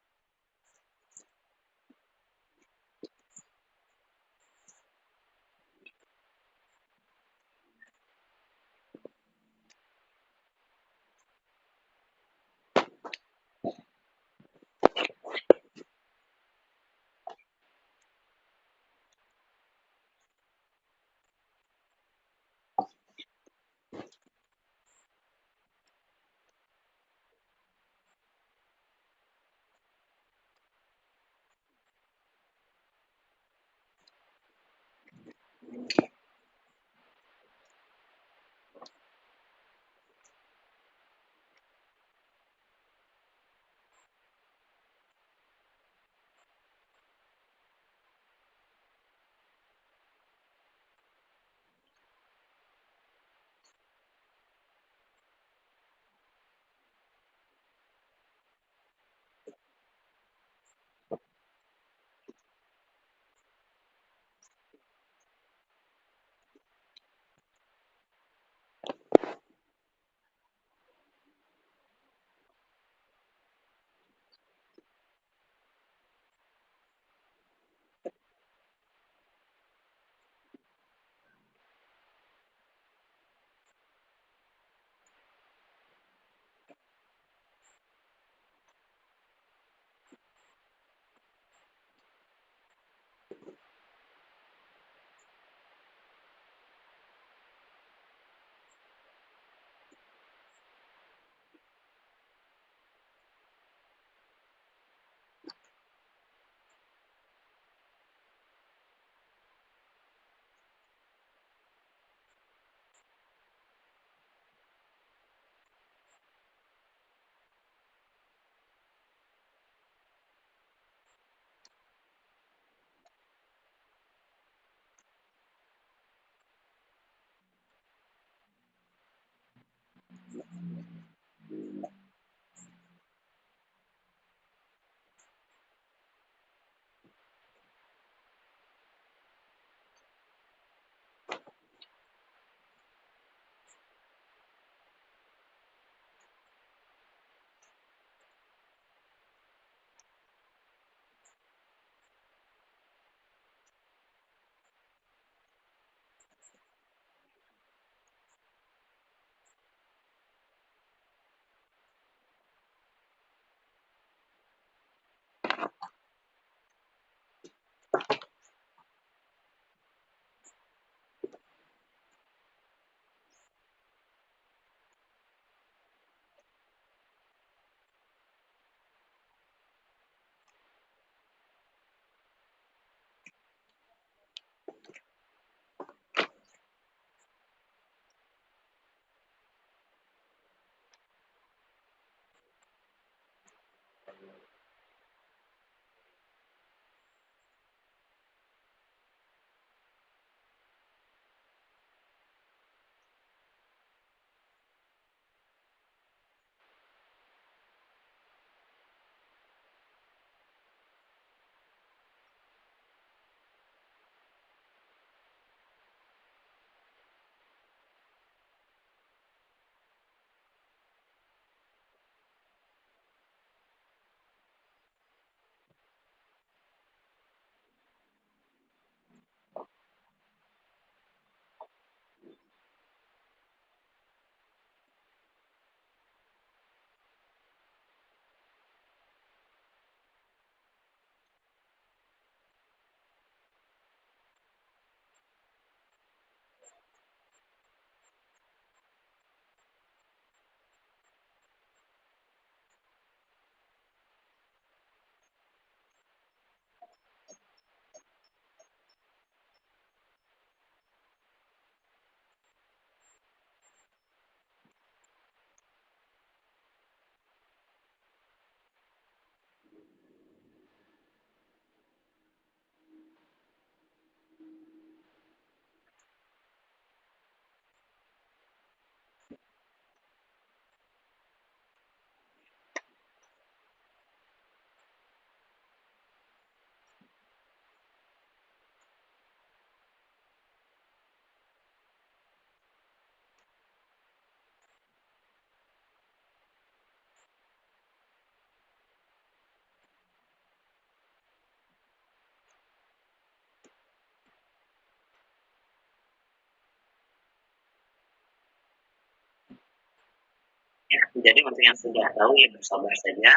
Jadi untuk yang sudah tahu ya bersabar saja.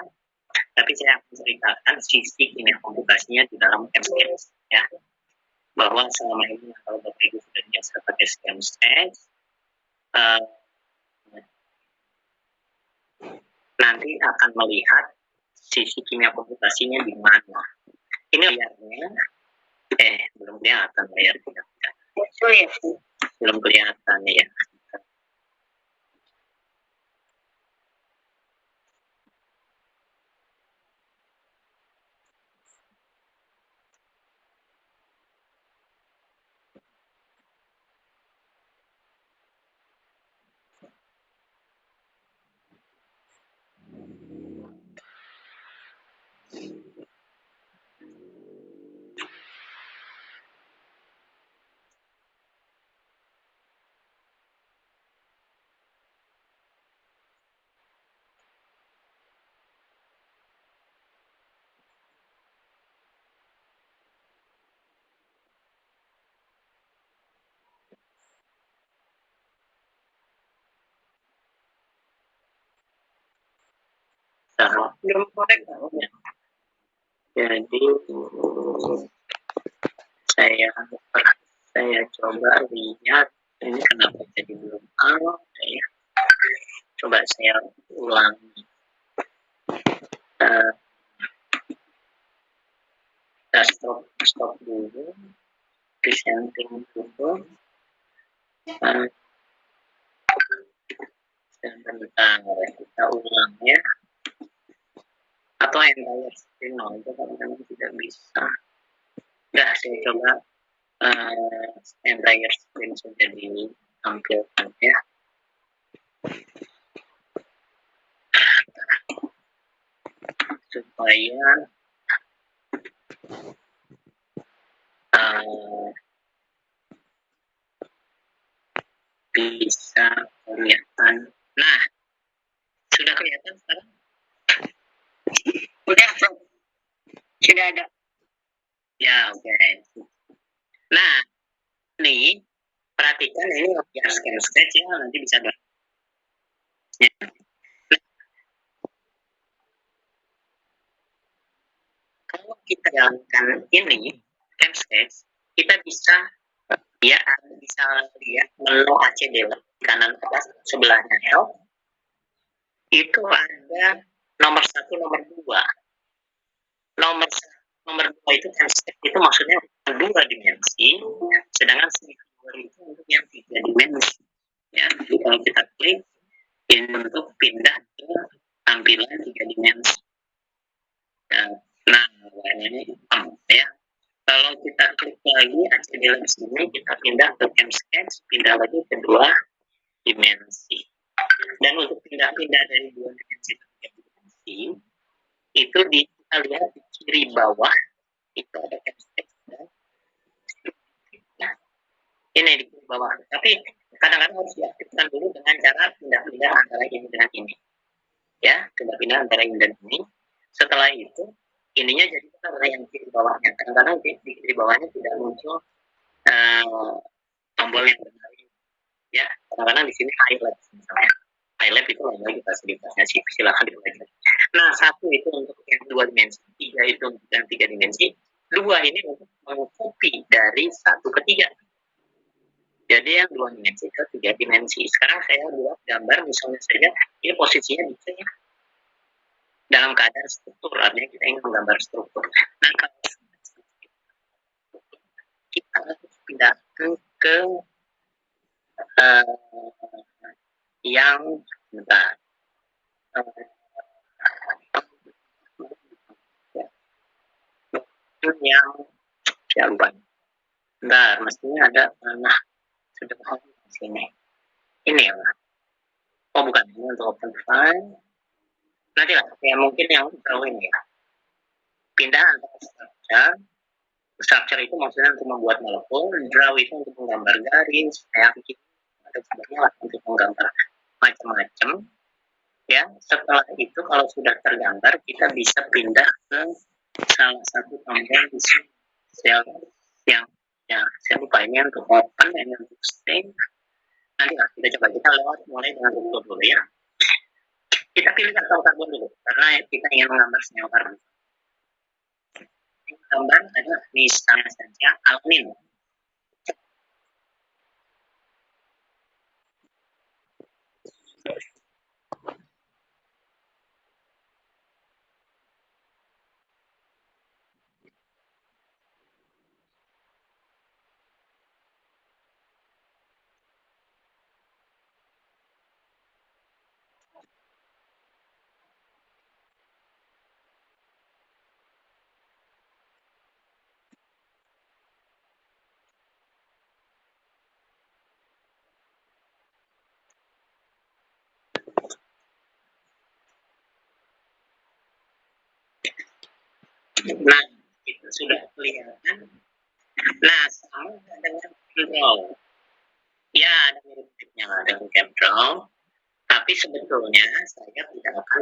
Tapi saya akan ceritakan sisi kimia komputasinya di dalam chemstats ya. Bahwa selama ini kalau Bapak Ibu sudah biasa pakai chemstats, nanti akan melihat sisi kimia komputasinya di mana. Ini layarnya, belum kelihatan layarnya. Belum kelihatan ya. Belum korek ya. Jadi saya coba lihat ini kenapa jadi belum out ya. Coba saya ulangi. Kita stop dulu, presenting dulu. Dan bentar kita ulang ya. Atau entire screen itu kadang-kadang tidak bisa. Udah saya coba entire screen sudah ditampilkan ya. Supaya bisa kelihatan. Nah, sudah kelihatan sekarang? Sudah ada. Ya, oke. Nah, nih perhatikan ini ya sketch ya, nanti bisa ya. Kalau kita jalankan ini sketch, kita bisa lihat menu ACD kanan atas sebelahnya L itu ada nomor 1, nomor 2. Nomor 2 itu sketch itu maksudnya 2 dimensi, sedangkan figure itu untuk yang 3 dimensi. Ya, jadi kalau kita klik ini untuk pindah ke tampilan 3 dimensi. Nah, warnanya hitam ya. Kalau kita klik lagi ACD di sini, kita pindah ke sketch, pindah lagi ke 2 dimensi. Dan untuk pindah-pindah dari 2 dimensi ke 3 dimensi, itu kita lihat di kiri bawah itu ada sketch dan nah, ini di kiri bawah. Tapi kadang-kadang harus diaktifkan dulu dengan cara pindah-pindah antara ini dengan ini. Ya, pindah-pindah antara ini dan ini. Setelah itu ininya jadi adalah yang kiri bawahnya. Kadang-kadang di kiri bawahnya tidak muncul tombol yang benar. Ya, kadang-kadang di sini highlight misalnya. Highlight itu lagi fasilitasnya sih, silakan dipelajari. Nah, 1 itu untuk yang 2 dimensi, 3 itu untuk yang 3 dimensi, 2 ini untuk mengcopy dari 1 ke 3. Jadi yang 2 dimensi ke 3 dimensi. Sekarang saya buat gambar misalnya saja, ini posisinya bisa ya. Dalam keadaan struktur, artinya kita ingin menggambar struktur. Nah, kalau kita harus pindahkan ke yang bentar. Yang ya lupa. Bentar, mestinya ada mana sudah di sini. Ini ya. Oh bukan, ini untuk open file. Nanti lah, ya mungkin yang tahu ini ya. Pindah antara structure. Structure itu maksudnya untuk membuat molekul, draw itu untuk menggambar garis, kayak gitu. Ada sebagainya lah untuk menggambar macam-macam. Ya, setelah itu kalau sudah tergambar, kita bisa pindah ke salah satu tombol di sini. Sel yang saya lupa ini untuk open, ini untuk stay. Nanti lah kita coba, kita lewat mulai dengan tutup dulu ya. Kita pilih atom karbon dulu, karena kita ingin menggambar senyawa karbon. Gambar ada misalnya saja alanin. Nah, itu sudah kelihatan. Nah, sama dengan chemtrail. Ya, ada mirip-miripnya dengan chemtrail. Tapi sebetulnya saya tidak akan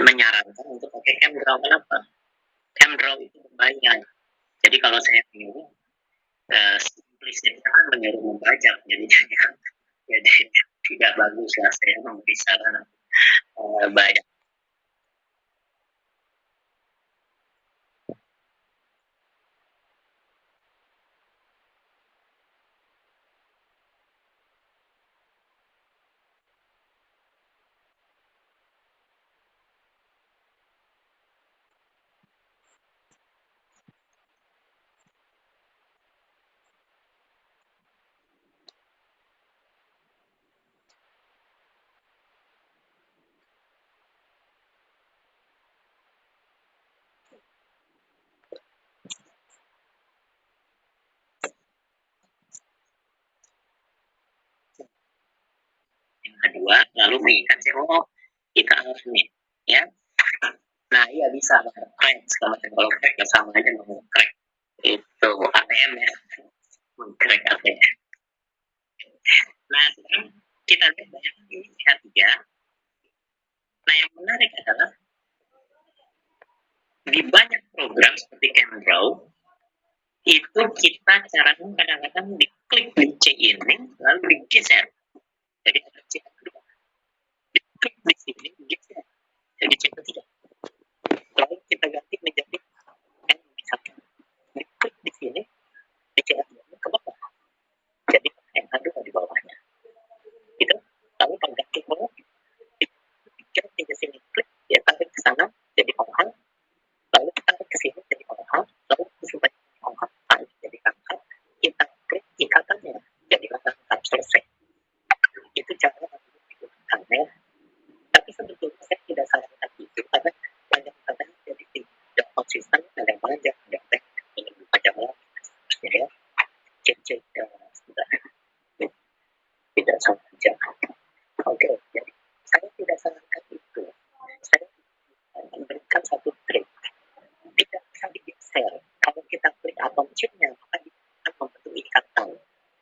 menyarankan untuk pakai chemtrail. Kenapa? Chemtrail itu berbahaya. Jadi kalau saya menyuruh, simplisnya akan menyuruh membajak. Jadi tidak bagus lah saya memberi saran banyak. Yang kedua, lalu mengikat CO kita alami, ya. Nah, iya bisa crack segala macam. Kalau crack ya sama aja mau crack itu ATM ya, crack ATM. Nah, sekarang kita lihat banyak ini CH3. Nah, yang menarik adalah di banyak program seperti ChemDraw itu kita caranya kadang-kadang diklik di C ini lalu digeser. Jadi ada C kedua, diklik di sini digeser. Jadi C ketiga. Lalu kita ganti menjadi N misalkan. Diklik di sini di C ke bawah. Jadi N dua di bawahnya. Itu lalu pengganti bawah diklik di sini klik dia tarik ke sana jadi OH, lalu kita tarik ke sini jadi OH, lalu supaya OH tarik jadi angkat, kita klik ikatannya jadi angkat selesai. Itu cara menggunakannya. Tapi sebetulnya saya tidak sarankan itu karena banyak jadi tidak konsisten, ada yang panjang, ada yang pendek, ini panjang lagi, ya. Cek tidak sengaja. Oke, jadi saya tidak sarankan itu. Saya memberikan satu trik. Tidak bisa digeser. Kalau kita klik atom chipnya, maka dia akan membentuk ikatan.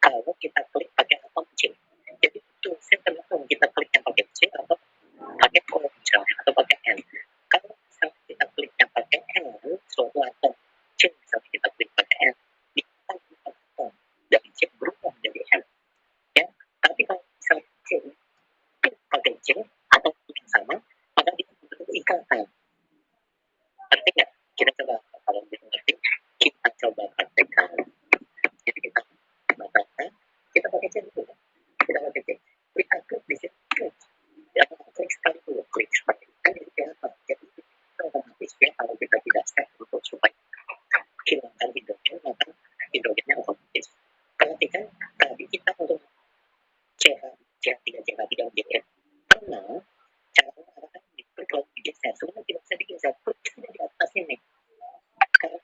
Kalau kita klik pakai atom chip, jadi itu saya tergantung kita klik yang pakai C atau pakai O misalnya, atau pakai N. Kalau misalnya kita klik yang pakai N, suatu atom C misalnya kita klik pakai N, dia akan berubah atom dari C berubah menjadi N. Ya, tapi kalau misalnya C klik pakai C atau yang sama, maka dia membentuk ikatan. Ngerti nggak? Kita coba kalau belum ngerti, kita coba praktekkan. Jadi kita praktekkan, kita pakai C dulu. Kita pakai C. Kita klik di sini, klik. Ya, klik sekali dulu, klik seperti itu. Kan jadi apa? Jadi itu otomatis ya kalau kita tidak set untuk supaya hilangkan hidrogen, maka hidrogennya otomatis. Perhatikan tadi kita untuk CH3 menjadi N. Karena caranya adalah diklik lalu digeser. Sebenarnya tidak bisa digeser, klik saja di atas ini. Kalau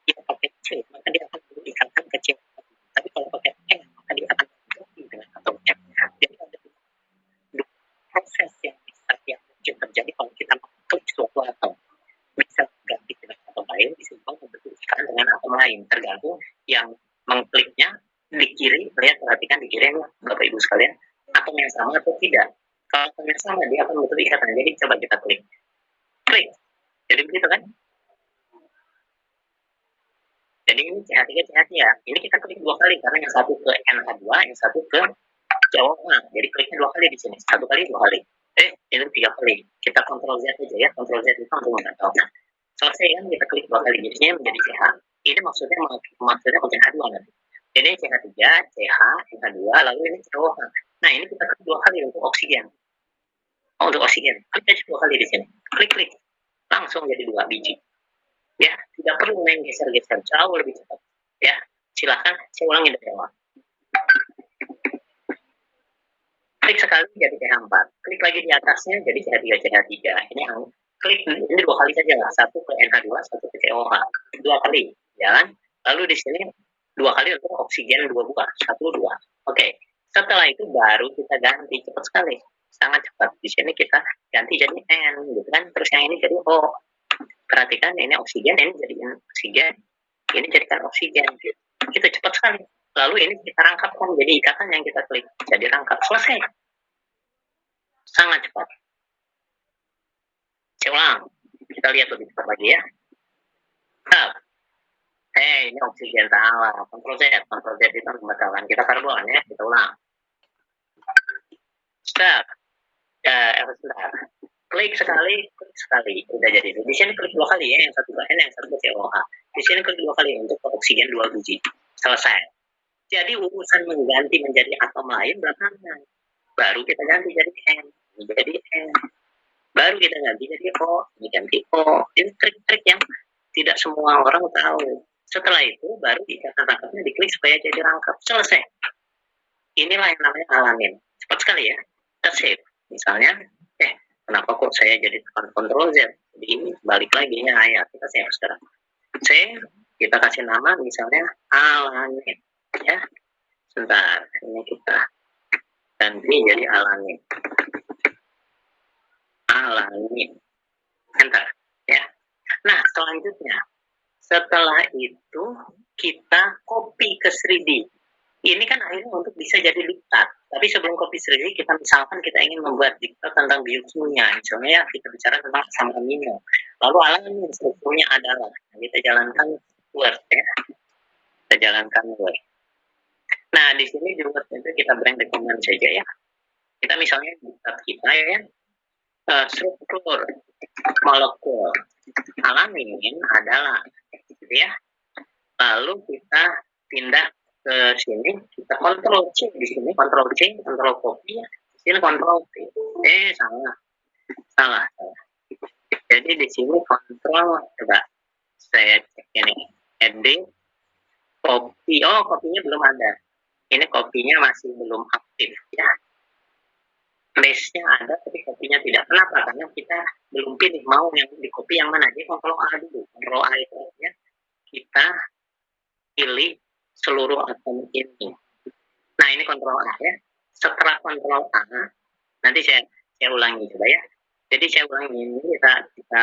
kita pakai C, maka dia akan dulu ikatkan ke C. Tapi kalau pakai N, maka dia akan ganti dengan atom M. Jadi ada proses yang bisa yang mungkin terjadi kalau kita mengklik suatu atom. Bisa ganti dengan atom lain, bisa juga membentuk ikatan dengan atom lain. Tergantung yang mengkliknya di kiri, lihat perhatikan di kiri Bapak Ibu sekalian, atom yang sama atau tidak. Kalau atom yang sama, dia akan membentuk ikatan. Jadi coba kita klik. Klik. Jadi begitu kan? Jadi ini CH3 ya. Ini kita klik 2 kali karena yang satu ke NH2, yang satu ke COH. Jadi kliknya 2 kali di sini. 1 kali 2 kali. Ini 3 kali. Kita Ctrl Z aja ya. Ctrl Z itu untuk membatalkan. Selesai kan kita klik 2 kali. Jadinya menjadi CH. Ini maksudnya untuk CH2 nanti. Jadi CH3, CH, CH2, lalu ini COH. Nah, ini kita klik 2 kali untuk oksigen. Untuk oksigen. Klik aja 2 kali di sini. Klik. Langsung jadi 2 biji. Ya, tidak perlu main geser-geser, jauh lebih cepat. Ya, silahkan saya ulangi dari awal. Klik sekali jadi CH4, klik lagi di atasnya jadi CH3, CH3. Ini klik ini 2 kali saja lah, 1 ke NH2, 1 ke COH, 2 kali, ya kan? Lalu di sini 2 kali untuk oksigen 2 buah, 1, 2. Oke, setelah itu baru kita ganti, cepat sekali, sangat cepat. Di sini kita ganti jadi N, gitu kan? Terus yang ini jadi O. Perhatikan ini oksigen, ini jadi oksigen, ini jadikan oksigen. Itu cepat sekali. Lalu ini kita rangkapkan jadi ikatan yang kita klik, jadi rangkap, selesai. Sangat cepat. Saya ulang, kita lihat lebih cepat lagi ya. Ini oksigen salah. Ctrl Z itu membatalkan. Kita karbon ya, kita ulang. Stop. Sebentar. Klik sekali. Udah jadi. Di sini klik 2 kali ya, yang satu ke N, yang satu ke COH. Di sini klik 2 kali untuk oksigen 2 biji. Selesai. Jadi urusan mengganti menjadi atom lain belakangan. Baru kita ganti jadi N. Jadi N. Baru kita ganti jadi O. Ini ganti O. Ini trik-trik yang tidak semua orang tahu. Setelah itu baru ikatan rangkapnya diklik supaya jadi rangkap. Selesai. Inilah yang namanya alanin. Cepat sekali ya. Kita save. Misalnya, kenapa kok saya jadi tekan Ctrl Z? Jadi ini balik lagi ya, kita save sekarang. Save, kita kasih nama misalnya alanin. Ya. Sebentar, ini kita ganti jadi alanin. Alanin. Enter. Ya. Nah, selanjutnya, setelah itu kita copy ke 3D. Ini kan akhirnya untuk bisa jadi diktat. Tapi sebelum copy 3D, kita misalkan kita ingin membuat diktat tentang biokimia. Misalnya ya, kita bicara tentang asam amino. Lalu alamin strukturnya adalah, kita jalankan Word ya. Kita jalankan Word. Nah, di sini di Word itu kita beri dokumen saja ya. Kita misalnya diktat kita ya, struktur molekul alamin adalah gitu ya. Lalu kita pindah ke sini, kita Ctrl C di sini, Ctrl C, Ctrl copy, di sini Ctrl V. Salah. Jadi di sini Ctrl, coba saya cek ini, edit, copy. Oh, kopinya belum ada. Ini kopinya masih belum aktif ya. Place-nya ada, tapi kopinya tidak. Kenapa? Karena kita belum pilih mau yang di copy yang mana. Jadi Ctrl A dulu. Ctrl A itu ya. Kita pilih seluruh atom ini. Nah, ini Ctrl A ya. Setelah Ctrl A, nanti saya ulangi coba ya. Jadi saya ulangi ini, kita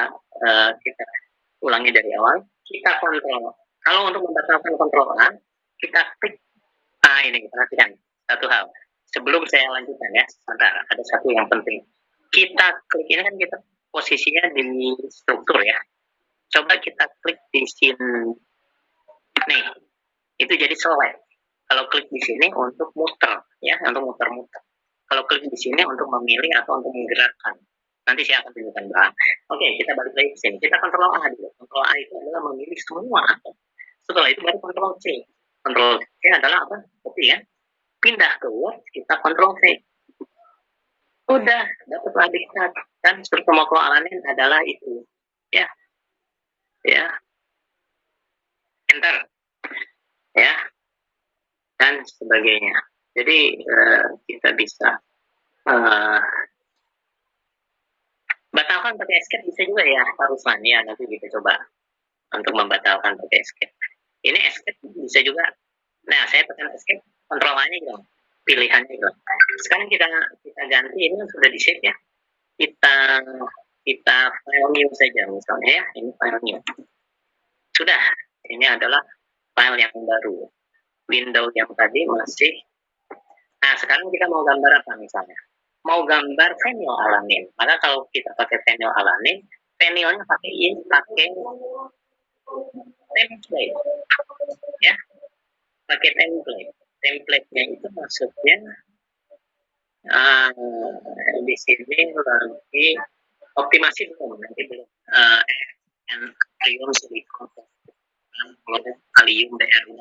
ulangi dari awal. Kita Ctrl. Kalau untuk membatalkan Ctrl A, kita klik. Nah, ini perhatikan satu hal. Sebelum saya lanjutkan ya, sebentar, ada satu yang penting. Kita klik ini kan kita posisinya di struktur ya. Coba kita klik di sini. Nih, itu jadi select. Kalau klik di sini untuk muter ya, untuk muter-muter. Kalau klik di sini untuk memilih atau untuk menggerakkan. Nanti saya akan tunjukkan bahan. Oke, kita balik lagi ke sini. Kita Ctrl A dulu. Ctrl A itu adalah memilih semua atom. Setelah itu baru Ctrl C. Ctrl C adalah apa? Copy ya. Pindah ke Word, kita Ctrl V. Udah, dapatlah diktat. Dan struktur molekul alanin adalah itu. Ya. Enter. Ya. Dan sebagainya. Jadi, kita bisa batalkan pakai escape bisa juga ya, Ruslan. Ya, nanti kita coba untuk membatalkan pakai escape. Ini escape bisa juga. Nah, saya tekan escape, kontrolannya gitu, pilihannya gitu. Sekarang kita ganti, ini sudah di save ya. Kita file new saja misalnya ya, ini file new. Sudah, ini adalah file yang baru. Windows yang tadi masih. Nah, sekarang kita mau gambar apa misalnya? Mau gambar fenilalanin. Maka kalau kita pakai fenilalanin, fenilnya pakai template. Ya. Pakai template. Template-nya itu maksudnya Di sini lagi optimasi belum, nanti belum. Alium silikon, alium BRU.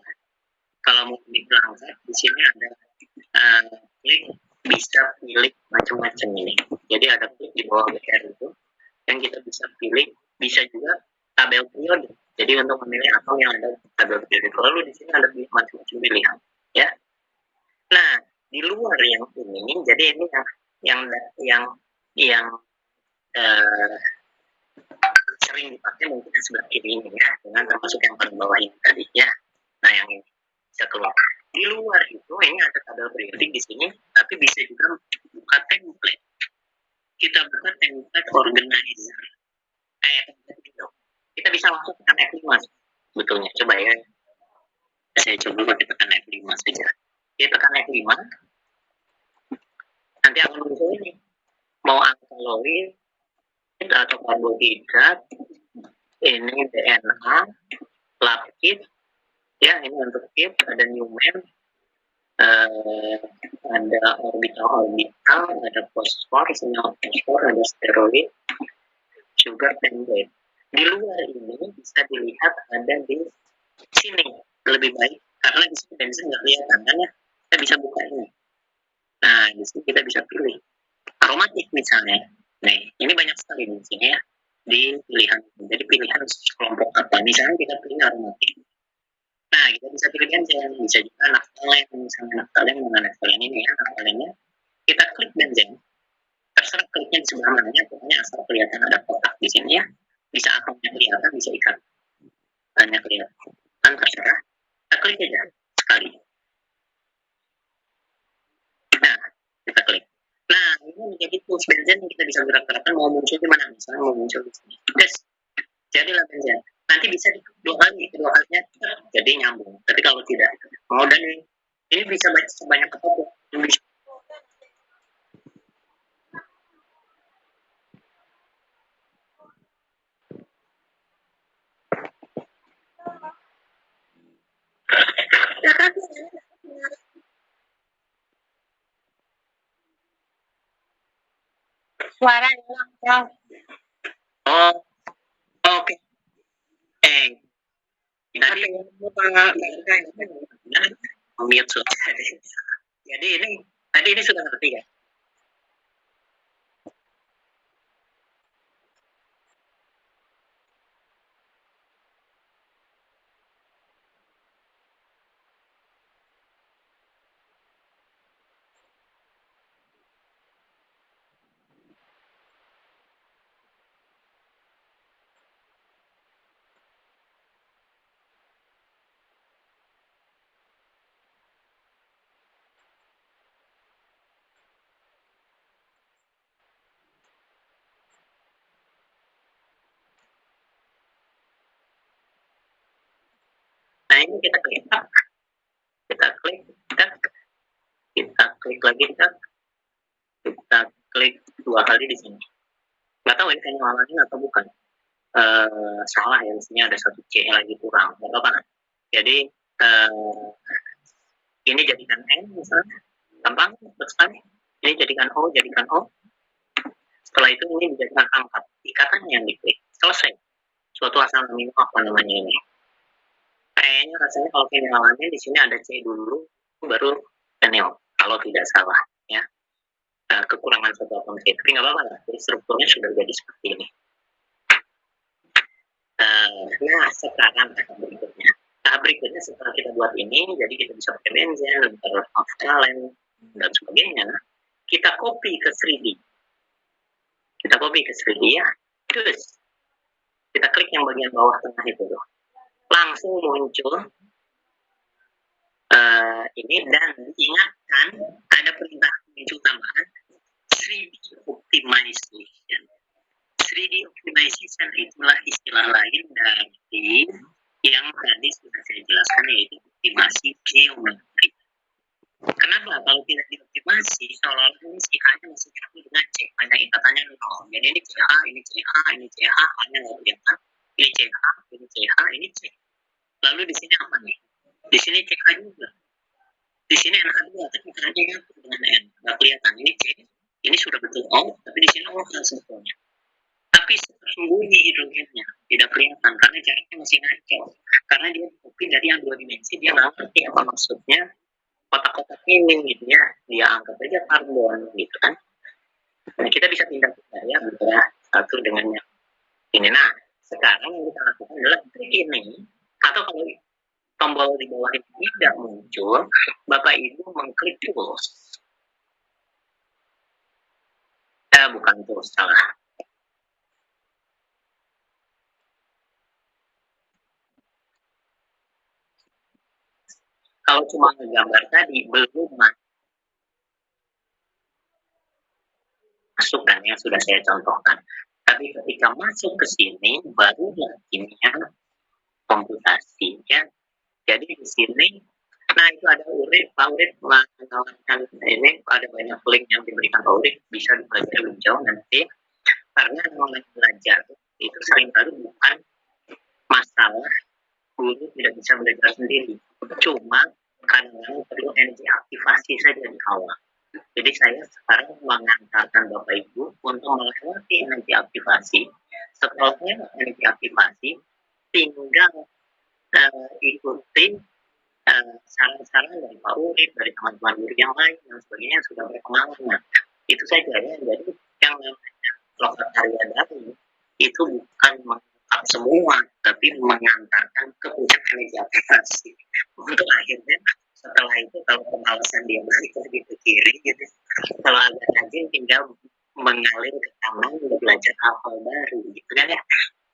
Kalau mau diberangkat di sini ada klik, bisa pilih macam-macam ini. Jadi ada klik di bawah BR itu yang kita bisa pilih, bisa juga tabel periode. Jadi untuk memilih atom yang ada tabel periode. Lalu di sini ada macam-macam pilihan, ya. Nah, di luar yang ini, jadi ini yang sering dipakai mungkin yang sebelah kiri ini ya, dengan termasuk yang paling bawah ini tadi ya. Nah, yang ini bisa keluar. Di luar itu ini ada tabel periodik di sini, tapi bisa juga buka template. Kita buka template organizer. Template window. Kita bisa langsung tekan F5 sebetulnya. Coba ya. Saya coba pakai tekan F5 saja. Kita tekan F5. Nanti akan muncul ini. Mau alkaloid atau karbohidrat, ini DNA, lab kit, ya ini untuk kit, ada Newman, ada orbital, ada fosfor, sinyal fosfor, ada steroid, sugar template. Di luar ini bisa dilihat ada di sini lebih baik karena di sini bensin nggak kelihatan kan ya, kita bisa buka ini. Nah di sini kita bisa pilih aromatik misalnya. Nah ini banyak sekali di sini ya di pilihan. Jadi pilihan kelompok apa? Misalnya kita pilih aromatik. Nah, kita bisa pilih benzen, bisa juga naftalen, misalnya naftalen mana naftalen ini ya, naftalennya. Kita klik benzen, terserah kliknya di sebelah mananya, pokoknya asal kelihatan ada kotak di sini ya. Bisa atomnya kelihatan, bisa ikannya kelihatan. Kan terserah, kita klik aja sekali. Nah, kita klik. Nah, ini menjadi tools benzen yang kita bisa gerak-gerakan mau muncul di mana, misalnya mau muncul di sini. Yes, jadilah benzen. Nanti bisa dua kalinya jadi nyambung. Tapi kalau tidak, mau dan ini bisa sebanyak apapun. Bisa. Suara hilang, Prof. Oh, oke. Tadi mute sudah. Jadi ini sudah ngerti ya? Nah ini kita klik lagi kita klik dua kali di sini. Nggak tahu ini penyalahannya atau bukan. Salah ya, di ada satu C lagi kurang. Nggak apa-apa. Jadi ini jadikan N misalnya, gampang sekali. Ini jadikan O. Setelah itu ini dijadikan angka, ikatannya yang diklik, selesai. Suatu asal amino apa namanya ini. Kayaknya rasanya kalau fenilalannya di sini ada C dulu, baru fenil, kalau tidak salah ya. Kekurangan satu atom C, tapi nggak apa-apa lah. Jadi strukturnya sudah jadi seperti ini. Nah sekarang tahap berikutnya setelah kita buat ini, jadi kita bisa pakai benzen, naftalen dan sebagainya. Kita copy ke 3D. Ya. Terus kita klik yang bagian bawah tengah itu tuh. Langsung muncul ini, dan diingatkan ada perintah muncul tambahan 3D optimization. 3D optimization itulah istilah lain dari yang tadi sudah saya jelaskan, yaitu optimasi geometri. Kenapa kalau tidak dioptimasi seolah-olah ini si A-nya masih nyatu dengan C, hanya ikatannya 0. Jadi ini CH, ini CH, ini CH, hanya nggak kelihatan. Ini CH, ini CH, ini C. Lalu di sini apa nih? Di sini CH juga. Di sini NH2 tapi caranya nyatu dengan N, nggak kelihatan. Ini C, ini sudah betul O, tapi di sini O sebetulnya. Tapi sembunyi hidrogennya, tidak kelihatan karena jaraknya masih ngaco. Karena dia copy dari yang 2 dimensi, dia nggak ngerti apa maksudnya kotak-kotak ini gitu ya. Dia anggap aja karbon gitu kan. Nah, kita bisa pindah-pindah ya antara satu dengan yang ini. Nah, sekarang yang kita lakukan adalah klik ini, atau kalau tombol di bawah ini tidak muncul, Bapak Ibu mengklik tools. Bukan tools, salah. Kalau cuma ngegambar tadi, belum masuk kan yang sudah saya contohkan. Tapi ketika masuk ke sini, barulah kimia komputasinya. Jadi di sini, nah itu ada Urip, Pak Urip menawarkan ini, ada banyak link yang diberikan Pak Urip, bisa dipelajari lebih jauh nanti. Karena namanya belajar itu seringkali bukan masalah guru tidak bisa belajar sendiri. Cuma kadang-kadang perlu energi aktivasi saja di awal. Jadi saya sekarang mengantarkan Bapak Ibu untuk melewati energi aktivasi. Setelahnya energi aktivasi, tinggal ikuti saran-saran dari Pak Urip, dari teman-teman guru yang lain, dan sebagainya yang sudah berpengalaman. Itu saja ya. Jadi yang namanya lokat karya dari itu bukan mengungkap semua, tapi mengantarkan ke puncak energi aktivasi. Untuk akhirnya setelah itu kalau kemalasan dia balik lagi ke kiri gitu, kalau agak rajin tinggal mengalir ke kanan untuk belajar hal-hal baru gitu kan ya.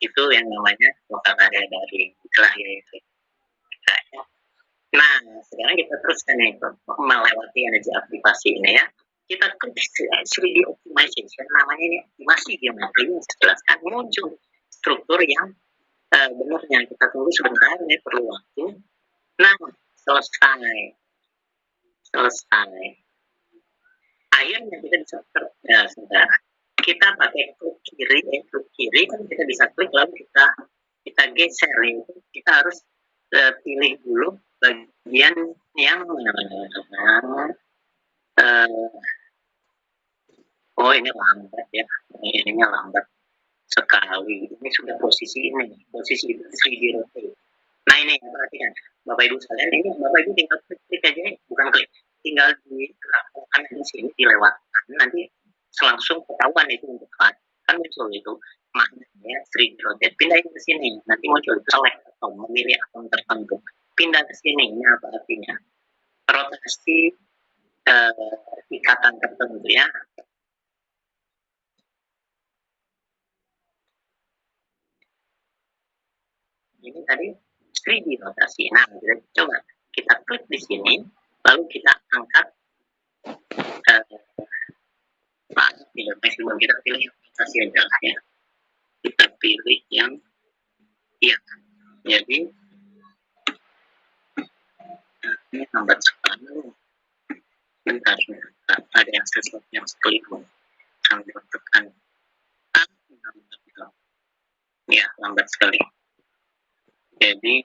Itu yang namanya lokat karya dari itulah ya itu. Nah, sekarang kita teruskan nih melewati energi aktivasi ini ya. Kita klik 3D optimization, namanya ini optimasi geometri yang saya jelaskan, muncul struktur yang benarnya. Kita tunggu sebentar, ini perlu waktu. Nah, selesai. Akhirnya kita bisa sebentar. Kita pakai klik kiri kan kita bisa klik lalu kita geser ini. Kita harus pilih dulu bagian yang oh ini lambat ya, ininya lambat sekali. Ini sudah posisi itu 3D rotate. Nah ini perhatikan Bapak Ibu sekalian, ini Bapak Ibu tinggal klik aja, bukan klik, tinggal dilakukan di sini, dilewatkan, nanti langsung ketahuan itu untuk kan muncul itu maknanya 3D rotate. Pindahin ke sini, nanti muncul select atau memilih akun tertentu. Pindah ke sini, ini apa artinya? Rotasi ikatan tertentu ya. Ini tadi 3D rotasi. Nah, coba kita klik di sini, lalu kita angkat sebelum kita pilih yang rotasi aja lah ya. Kita pilih yang iya. Jadi ini lambat sekali. Bentar, ada yang sesuatu yang sekeliling sambil tekan ya lambat sekali. Jadi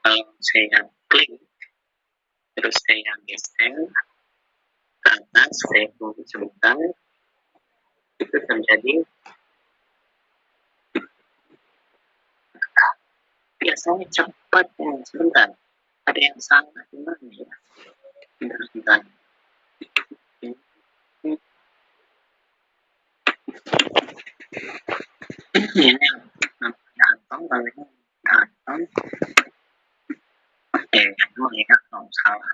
kalau saya klik terus saya geser ke atas, saya tunggu sebentar, itu terjadi biasanya cepat ya. Sebentar, ada yang salah gimana ya? Sebentar. Ini namanya atom, kalau ini atom. Itu ya kalau salah.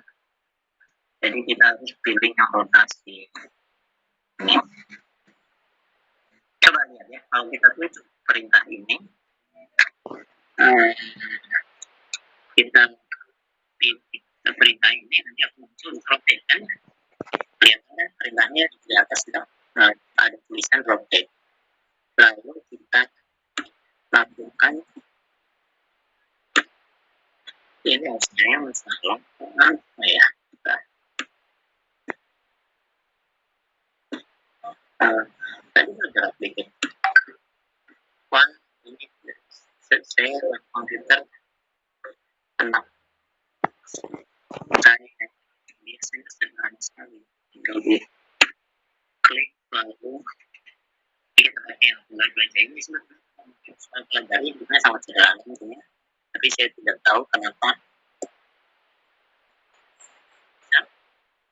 Jadi kita harus pilih yang rotasi. Ini. Coba lihat ya, kalau kita tulis perintah ini, kita pilih perintah ini, nanti akan muncul rotate kan? Lihatnya perintahnya di atas ada tulisan rotate. Lalu kita lakukan ini sebenarnya masalah apa ya? Tadi bergerak dikit. Wah, ini saya komputer enak. tinggal di klik lalu kita pakai bulan belajar ini sebenarnya soal pelajari sebenarnya sangat sederhana intinya, tapi saya tidak tahu kenapa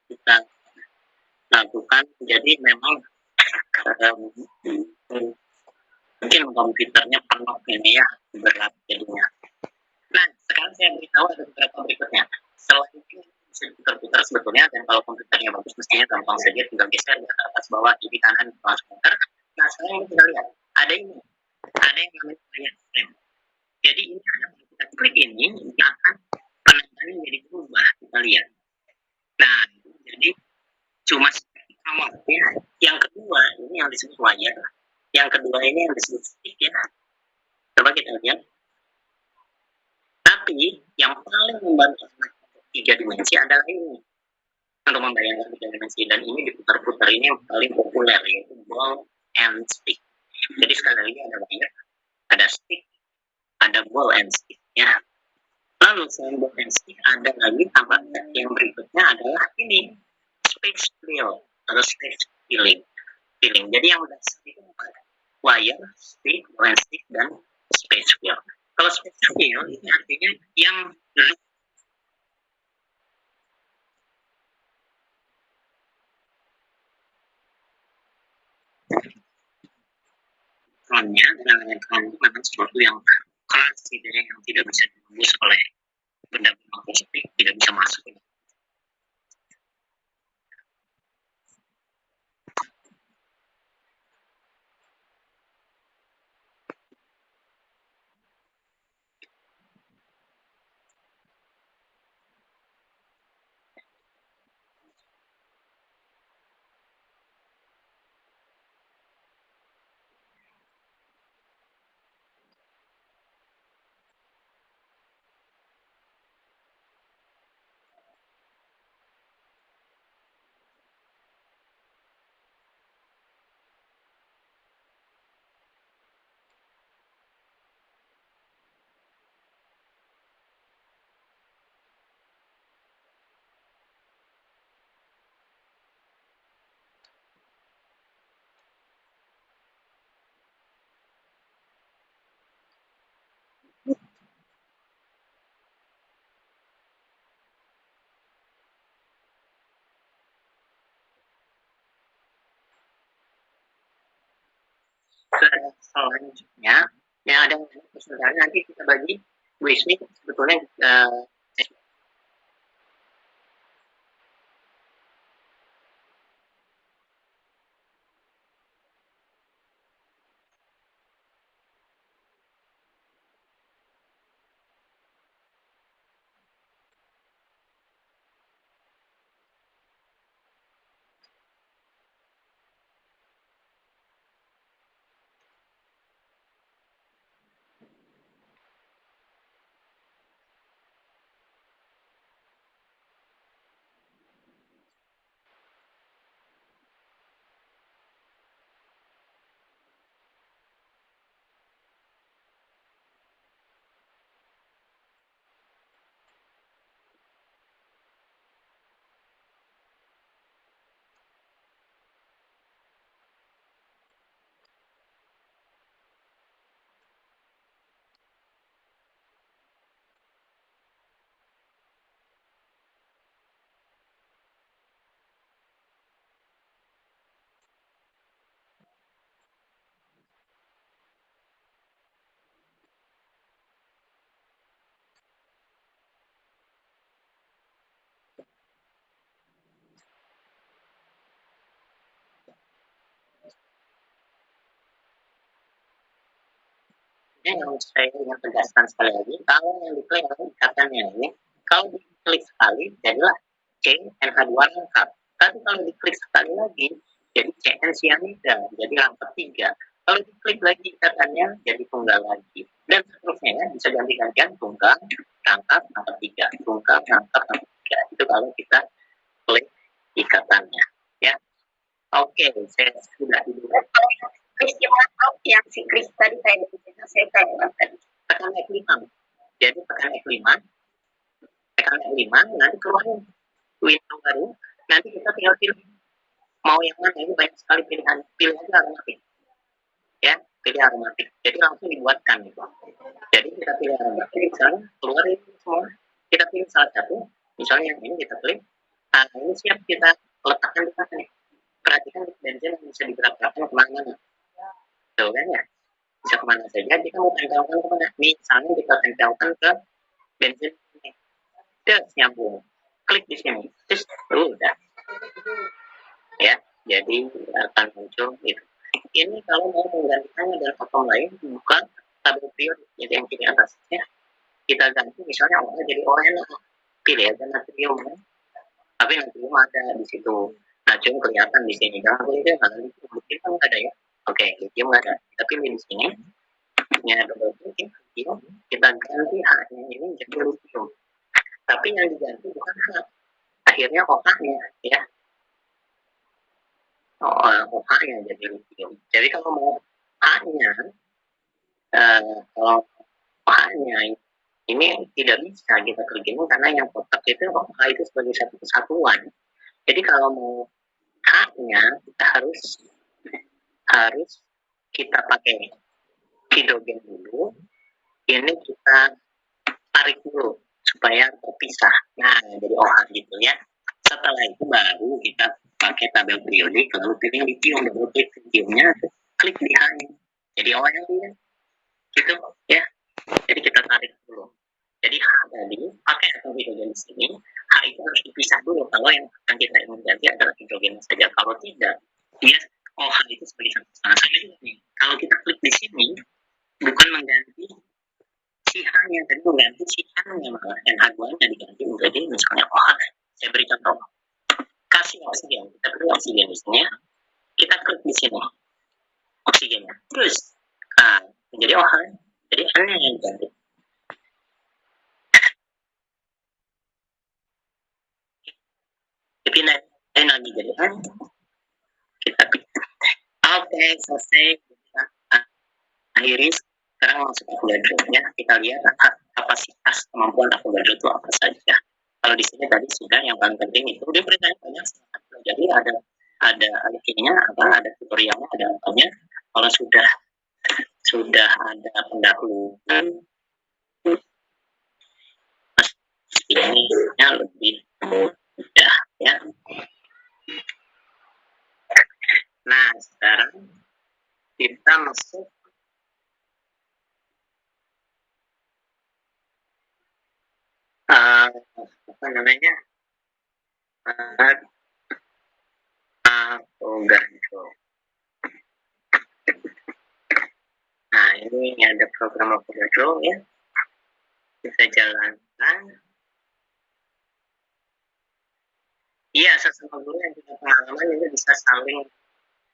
kita lakukan. Jadi memang mungkin komputernya penuh ini ya, berat jadinya. Nah, sekarang saya beritahu ada beberapa berikutnya. Setelah itu bisa diputar-putar sebetulnya, dan kalau komputernya bagus mestinya gampang saja, tinggal geser di atas bawah kiri kanan di bawah komputer. Nah, sekarang ini kita lihat ada ini, ada yang namanya layar frame. Jadi ini ada, kita klik ini akan penampakannya jadi berubah, kita lihat. Nah, jadi cuma awal ya. Yang kedua ini yang disebut layar, yang kedua ini yang disebut stick ya. Coba kita lihat. Tapi yang paling membantu untuk 3 dimensi adalah ini, untuk membayangkan 3 dimensi, dan ini diputar-putar, ini yang paling populer yaitu ball and stick. Jadi sekali lagi ada layar, ada stick, ada ball and stick ya. Lalu selain ball and stick ada lagi tambah yang berikutnya adalah ini space fill atau space filling. Jadi yang dasar itu wire, stick, ball and stick, dan space fill. Kalau space fill ini artinya yang elektronnya, dan elektron itu memang sesuatu yang keras gitu ya, yang tidak bisa ditembus oleh benda mikroskopik, tidak bisa masuk. Selanjutnya yang ada kesulitan nanti kita bagi WISMI sebetulnya yang saya ingin tegaskan sekali lagi, kalau yang diklik ikatannya ini, kalau diklik sekali jadilah C NH2 lengkap. Tapi kalau diklik sekali lagi jadi CN cyanida, jadi lengkap 3. Kalau diklik lagi ikatannya jadi tunggal lagi, dan seterusnya ya, bisa ganti-gantian tunggal, rangkap, rangkap 3, tunggal, rangkap, rangkap 3. Itu kalau kita klik ikatannya ya. Oke, saya sudah dulu. Yang si Chris tadi saya tadi tekan F5. Jadi tekan F5, nanti keluar window baru, nanti kita tinggal pilih mau yang mana, ini banyak sekali pilihan, pilih aja aromatik ya, pilih aromatik, jadi langsung dibuatkan gitu. Jadi kita pilih aromatik, misalnya keluar ini semua, kita pilih salah satu, misalnya yang ini kita pilih, ini siap kita letakkan di mana nih, perhatikan bensin yang bisa digerakkan kemana-mana, tuh kan ya, bisa kemana saja. Kita mau tempelkan kemana, misalnya kita tempelkan ke bensin ini, terus nyambung, klik di sini, terus udah ya, jadi akan muncul itu. Ini kalau mau menggantikannya dengan token lain, bukan tabel periode, jadi yang di atasnya kita ganti, misalnya jadi ON, pilih aja natrium, tapi natrium ada di situ, natrium kelihatan di sini, jangan pilih aja nggak lithium kan nggak ada ya, oke, lithium nggak ada, kita pilih di sini, nya double klik lithium, kita ganti H-nya ini jadi lithium, tapi yang diganti bukan H, akhirnya OH-nya ya, OH-nya jadi lithium. Jadi kalau mau H-nya, kalau OH-nya ini tidak bisa kita kerjain karena yang kotak itu OH itu sebagai satu kesatuan. Jadi kalau mau H-nya kita harus kita pakai hidrogen dulu. Ini kita tarik dulu supaya terpisah. Nah, jadi OH gitu ya. Setelah itu baru kita pakai tabel periodik, lalu pilih lithium, double klik lithiumnya, klik di H-nya. Jadi OH dia gitu ya. Jadi kita tarik dulu. Jadi H tadi pakai atau hidrogen di sini, H itu harus dipisah dulu. Kalau yang akan kita ganti adalah hidrogen saja. Kalau tidak, dia OH itu sebagai satu saja. Kalau kita klik di sini, bukan mengganti si H-nya, tapi mengganti si N-nya malah. NH2-nya diganti menjadi misalnya OH. Saya beri contoh. Kasih oksigen, kita beri oksigen di sini. Kita klik di sini oksigennya. Terus, menjadi OH. Jadi N-nya yang diganti. Dipindahin lagi jadi N. Kita oke, selesai. Kita akhiri. Sekarang masuk Avogadro ya. Kita lihat kapasitas kemampuan Avogadro itu apa saja. Kalau di sini tadi sudah yang paling penting itu dia beritanya banyak. Jadi ada ininya apa, ada tutorialnya, ada apanya. Kalau sudah ada pendahuluan, pastinya lebih mudah ya. Nah, sekarang kita masuk apa namanya, Avogadro. Nah, ini ada program Avogadro ya, kita jalankan. Iya, sesama guru yang punya pengalaman ini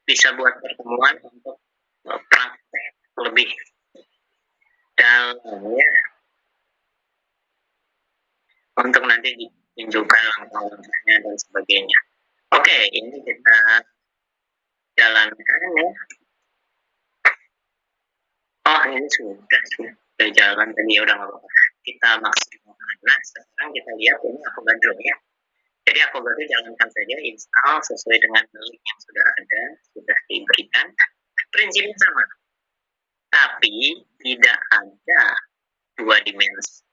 bisa buat pertemuan untuk praktek lebih dalamnya, untuk nanti ditunjukkan langkah-langkahnya dan sebagainya. Oke, ini kita jalankan ya. Oh, ini sudah jalan tadi, udah nggak apa-apa. Kita maksimalkan. Nah, sekarang kita lihat ini Avogadro ya. Jadi Avogadro jalankan saja, install sesuai dengan link yang sudah ada, sudah diberikan. Prinsipnya sama, tapi tidak ada dua dimensi.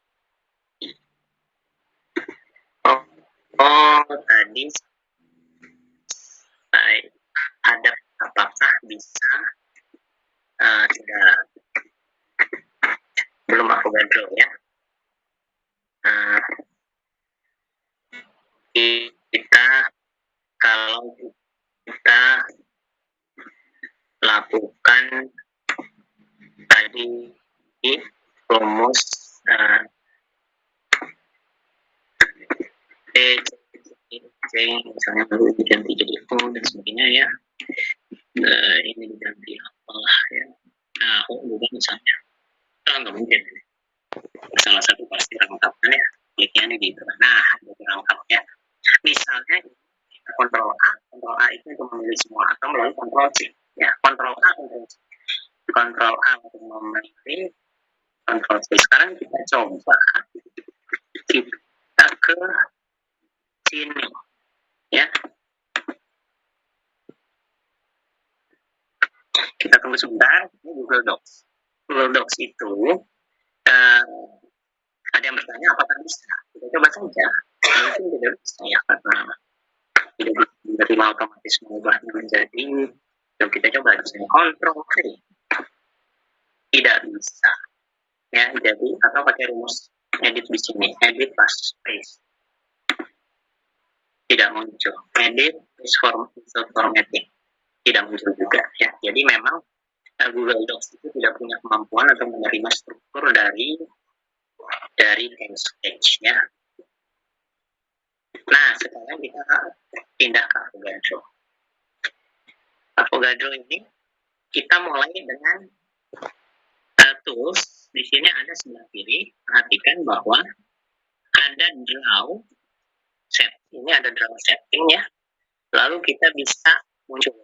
Tadi ada apakah bisa sudah belum Avogadro ya. Kita kalau kita lakukan tadi rumus misalnya baru diganti jadi O dan sebagainya ya. Ini diganti apalah ya. Bukan misalnya. Nggak mungkin. Salah satu pasti rangkapkan ya. Kliknya ini gitu. Nah, jadi rangkap ya. Misalnya kontrol A itu untuk memilih semua, atau melalui kontrol C ya, kontrol A untuk memilih, kontrol C. Sekarang kita coba kita ke sini ya, sebentar, ini Google Docs. Google Docs itu ada yang bertanya apakah bisa? Kita coba saja. Mungkin tidak bisa ya, karena tidak bisa menerima otomatis mengubahnya menjadi, dan kita coba misalnya kontrol V. Tidak bisa. Ya, jadi atau pakai rumus edit di sini, edit plus space. Tidak muncul. Edit is formatting. Tidak muncul juga ya. Jadi memang Google Docs itu tidak punya kemampuan untuk menerima struktur dari text page ya. Nah, sekarang kita pindah ke Avogadro. Avogadro ini kita mulai dengan tools. Di sini ada sebelah kiri. Perhatikan bahwa ada draw set. Ini ada draw setting ya. Lalu kita bisa muncul.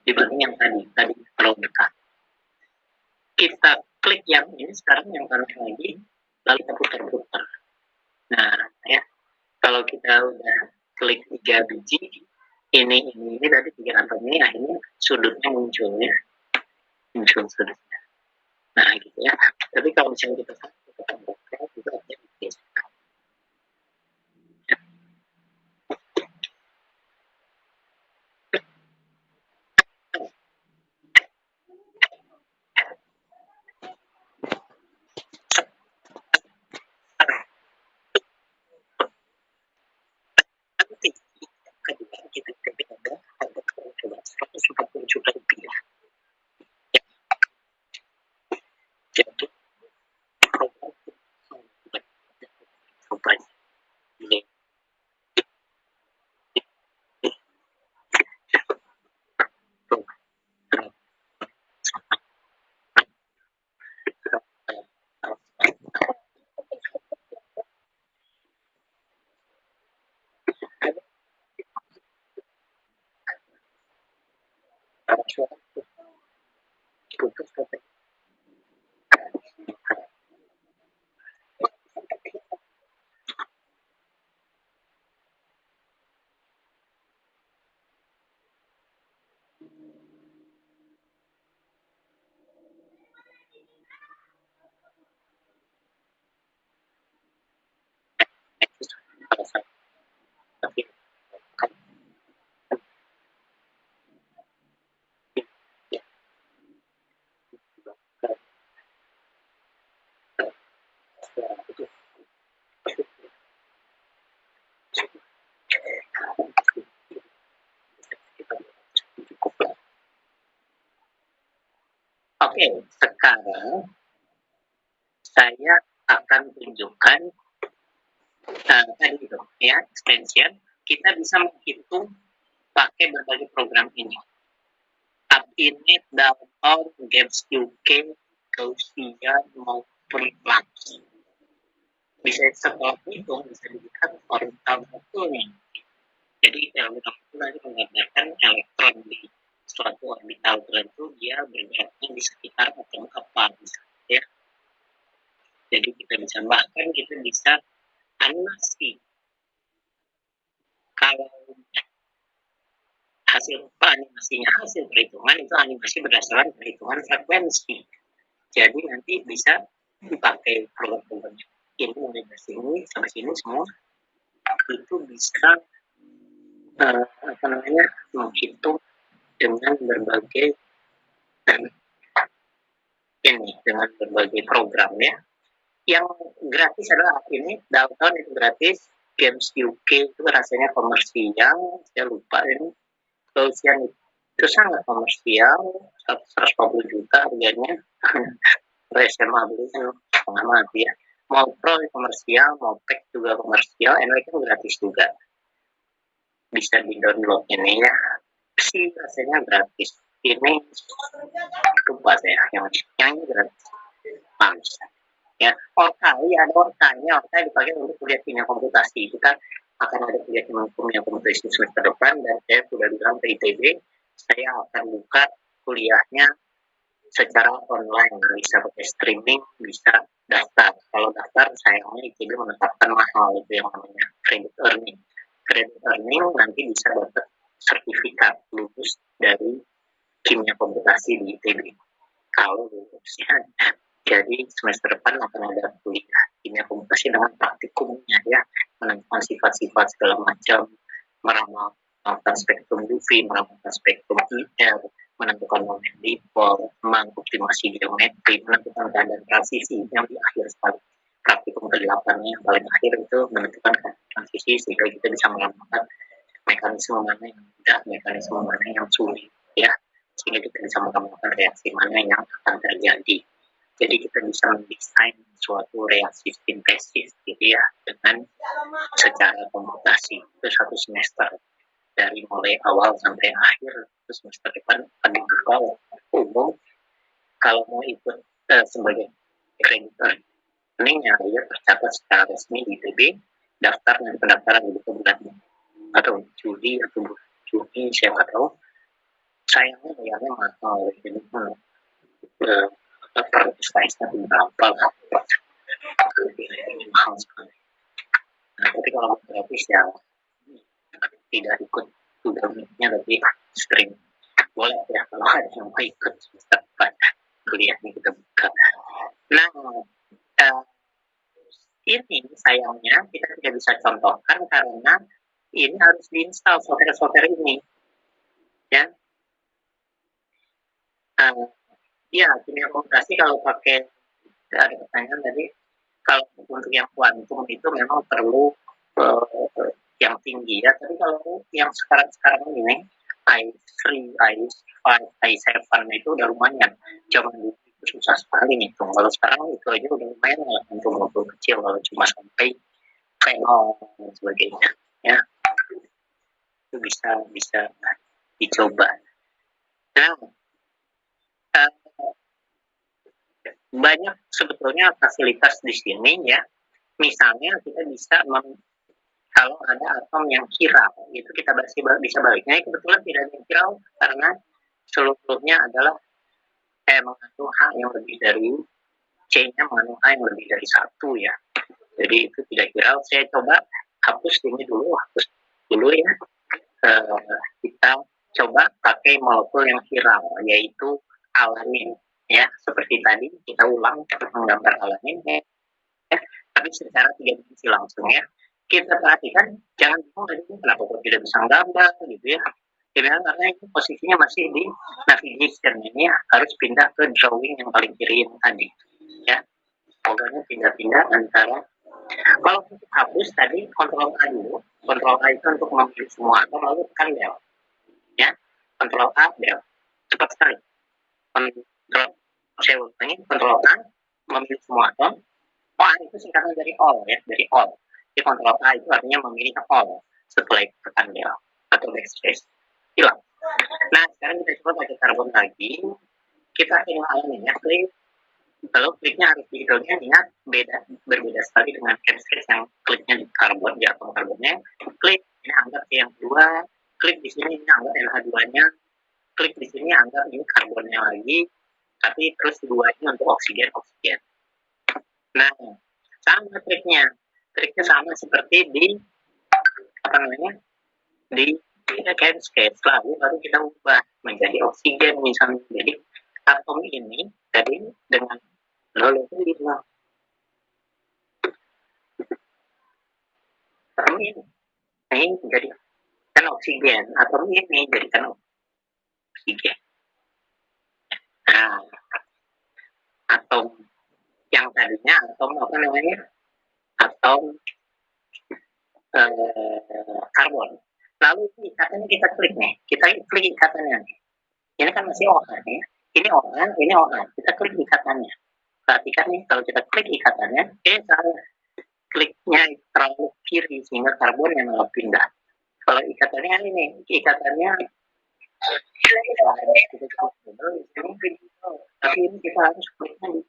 dibanding yang tadi terlalu dekat. Kita klik yang ini sekarang yang kanan lagi, lalu kita putar-putar. Nah, ya, kalau kita udah klik 3 biji, ini tadi 3 atom ini, akhirnya sudutnya muncul sudutnya. Nah, gitu ya. Tapi kalau misalnya kita tambahkan, itu artinya digeser. Nanti kedua kita ada coba 140 juta rupiah. Ya. Jadi program ini Oke, sekarang saya akan tunjukkan tadi itu ya, extension. Kita bisa menghitung pakai berbagai program ini. Upinit, Downtown, Games UK, Gaussian, maupun Lux. Bisa setelah hitung, bisa dilihat orbital nih. Jadi orbital itu nanti menggambarkan elektron di suatu orbital tertentu, dia bergeraknya di sekitar atom apa, misalnya ya. Jadi kita bisa bahkan kita bisa animasi. Kalau hasil animasinya hasil perhitungan, itu animasi berdasarkan perhitungan frekuensi. Jadi nanti bisa dipakai program-program ini mulai dari sini sampai sini semua itu bisa menghitung dengan berbagai dengan berbagai program ya. Yang gratis adalah ini Downtown itu gratis, Games UK itu rasanya komersial, saya lupa ini. Gaussian itu sangat komersial, 140 juta harganya. SMA beli kan setengah mati ya. Mau Pro komersial, mau Pack juga komersial, NW kan gratis juga. Bisa di download ini ya. Sih rasanya gratis. Ini lupa saya yang ini gratis. Mams. Ya, Orca dipakai untuk kuliah kimia komputasi. Kita akan ada kuliah kimia komputasi semester depan, dan saya sudah bilang ke ITB, saya akan buka kuliahnya secara online, bisa pakai streaming, bisa daftar. Kalau daftar, sayangnya ITB menetapkan mahal, itu yang namanya credit earning. Credit earning nanti bisa dapat sertifikat lulus dari kimia komputasi di ITB. Kalau lulus ya. Jadi semester depan akan ada kuliah kimia komputasi dengan praktikumnya ya, menentukan sifat-sifat segala macam, meramalkan spektrum UV, meramalkan spektrum IR, menentukan moment dipol, mengoptimasi geometri, menentukan keadaan transisi yang di akhir sekali. Praktikum ke-8-nya yang paling akhir itu menentukan keadaan transisi sehingga kita bisa meramalkan mekanisme mana yang mudah, mekanisme mana yang sulit ya, sehingga kita bisa meramalkan reaksi mana yang akan terjadi. Jadi kita bisa mendesain suatu reaksi sintesis gitu ya, dengan secara komputasi. Itu 1 semester dari mulai awal sampai akhir. Itu semester depan akan dibuka umum. Kalau mau ikut sebagai kreditor earningnya ya tercatat secara resmi di ITB, daftar dan pendaftaran di bulan atau Juli atau Juni, saya nggak tahu. sayangnya bayarnya mahal, jadi per SKS-nya berapa lah, mahal sekali. Nah, tapi kalau gratis ya tidak ikut tugasnya lebih sering, boleh ya kalau ada yang mau ikut semester 4 kuliahnya kita buka. Nah, ini sayangnya kita tidak bisa contohkan karena ini harus diinstal software-software ini, ya. Ya, kimia komputasi kalau pakai, ada pertanyaan tadi, kalau untuk yang kuantum itu memang perlu yang tinggi ya, tapi kalau yang sekarang ini i3, i5, i7 itu udah lumayan. Zaman dulu itu susah sekali ngitung, kalau sekarang itu aja udah lumayan lah untuk mobil kecil, kalau cuma sampai V0 dan sebagainya ya, itu bisa dicoba. Nah, banyak sebetulnya fasilitas di sini ya. Misalnya kita bisa kalau ada atom yang chiral, itu kita bisa baliknya. Kebetulan tidak ada yang chiral karena seluruhnya adalah mengandung H yang lebih dari C-nya mengandung H yang lebih dari 1 ya. Jadi itu tidak chiral. Saya coba hapus dulu ya. Kita coba pakai molekul yang chiral, yaitu alanin ya. Seperti tadi kita ulang menggambar alanin ya, tapi secara 3 dimensi langsung ya. Kita perhatikan, jangan bingung tadi kenapa kok tidak bisa gambar gitu ya. Karena itu posisinya masih di navigation, ini harus pindah ke drawing yang paling kiri yang tadi ya. Pokoknya pindah-pindah antara, kalau untuk hapus tadi kontrol A dulu. Kontrol A itu untuk memilih semua atom, lalu tekan del ya. Kontrol A del, cepat sekali. Kontrol A memilih semua atom. A itu singkatan dari all ya, dari all. Jadi kontrol A itu artinya memilih all setelah tekan del atau backspace. Hilang. Nah, sekarang kita coba pakai karbon lagi. Kita ingin alamin ya, klik. Kalau kliknya harus di hidrogen, ingat berbeda sekali dengan backspace yang kliknya di karbon, di atom karbonnya. Klik, ini anggap yang kedua. Klik di sini, ini anggap NH2-nya. Klik di sini, anggap ini karbonnya lagi. Tapi terus keduanya untuk oksigen. Nah, sama triknya sama seperti di di Cascade, lalu baru kita ubah menjadi oksigen misalnya. Jadi atom ini tadi dengan atom ini jadikan oksigen, atom ini jadikan oksigen. Nah, atom yang tadinya atom atom karbon. Lalu ikatannya kita klik nih, kita klik ikatannya nih. Ini kan masih OH ya. Ini OH, kita klik ikatannya. Perhatikan nih, kalau kita klik ikatannya, salah. Kliknya terlalu kiri sehingga karbon yang malah pindah. Kalau ikatannya ini, tapi ini kita harus kliknya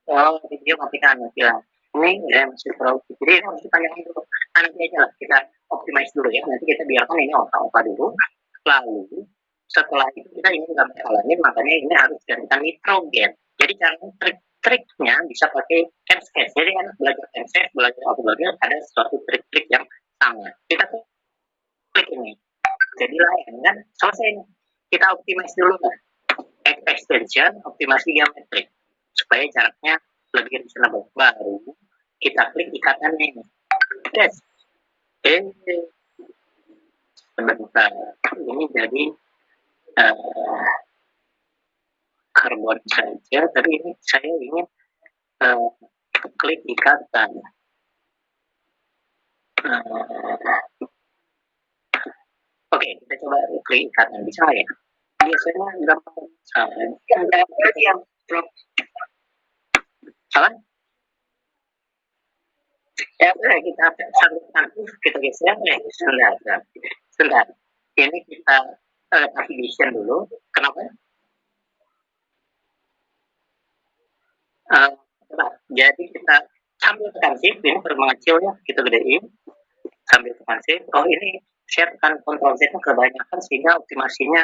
di video matikan bilang ini ya masih terlalu kiri, jadi harus dipanjangin dulu. Nanti aja lah kita optimize dulu ya, nanti kita biarkan ini opa dulu, lalu setelah itu kita ingin gambar alamin, makanya ini harus gantikan nitrogen. Jadi caranya trik-triknya bisa pakai MSS. Jadi kan belajar MSS, belajar ada suatu trik-trik yang sama. Kita tuh klik ini, jadi lain kan selesai nih. Kita optimize dulu kan, extension optimasi geometrik supaya jaraknya lebih reasonable. Baru kita klik ikatannya ini. Yes. Sebentar, ini jadi karbon saja, tapi ini saya ingin klik ikatan. Oke, kita coba klik ikatan, bisa nggak ya? Biasanya gampang salah. Yang salah? Ya, kita sambungkan, kita geser ya, sebentar. Ini kita navigation dulu. Kenapa? Jadi kita sambil tekan shift, ini baru mengecil ya, kita gedein. sambil tekan save. Oh ini saya tekan Ctrl Z kebanyakan sehingga optimasinya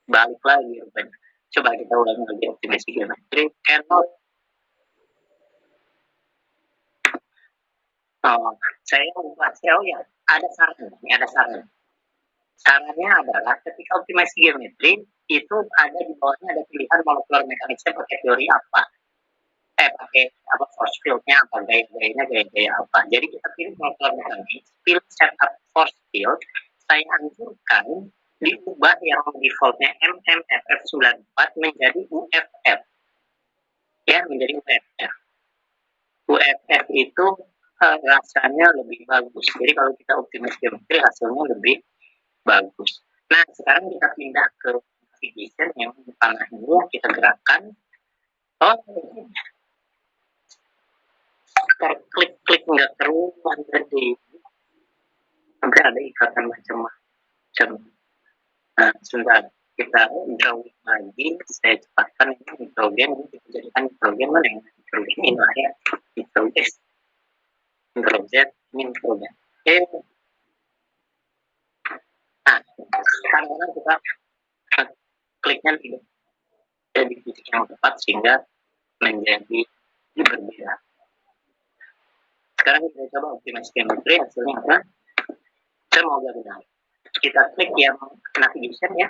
balik lagi rupanya. Coba kita ulangi lagi optimasi geometri. Cannot. Saya ubah SEO ya. Ada saran. Sarannya adalah ketika optimasi geometri itu ada di bawahnya ada pilihan molecular mekanisme pakai teori apa. Pakai apa force field-nya apa, gaya apa. Jadi kita pilih molecular mekanisme, pilih setup force field. Saya anjurkan diubah yang defaultnya MMFF94 menjadi UFF. Ya, menjadi UFF. UFF itu rasanya lebih bagus. Jadi kalau kita optimasi geometri hasilnya lebih bagus. Nah, sekarang kita pindah ke navigation yang panah ini kita gerakkan. Klik nggak keruan tadi. Sampai ada ikatan macam-macam. Nah, sebentar kita drawing lagi. Saya cepatkan ini nitrogen. Ini kita jadikan nitrogen mana yang nitrogen ini lah ya. Nitrogen. Nah, kadang-kadang kita kliknya tidak jadi titik yang tepat sehingga menjadi berbeda. Sekarang kita coba optimasi geometri, hasilnya apa? Semoga benar. Kita klik yang navigation ya.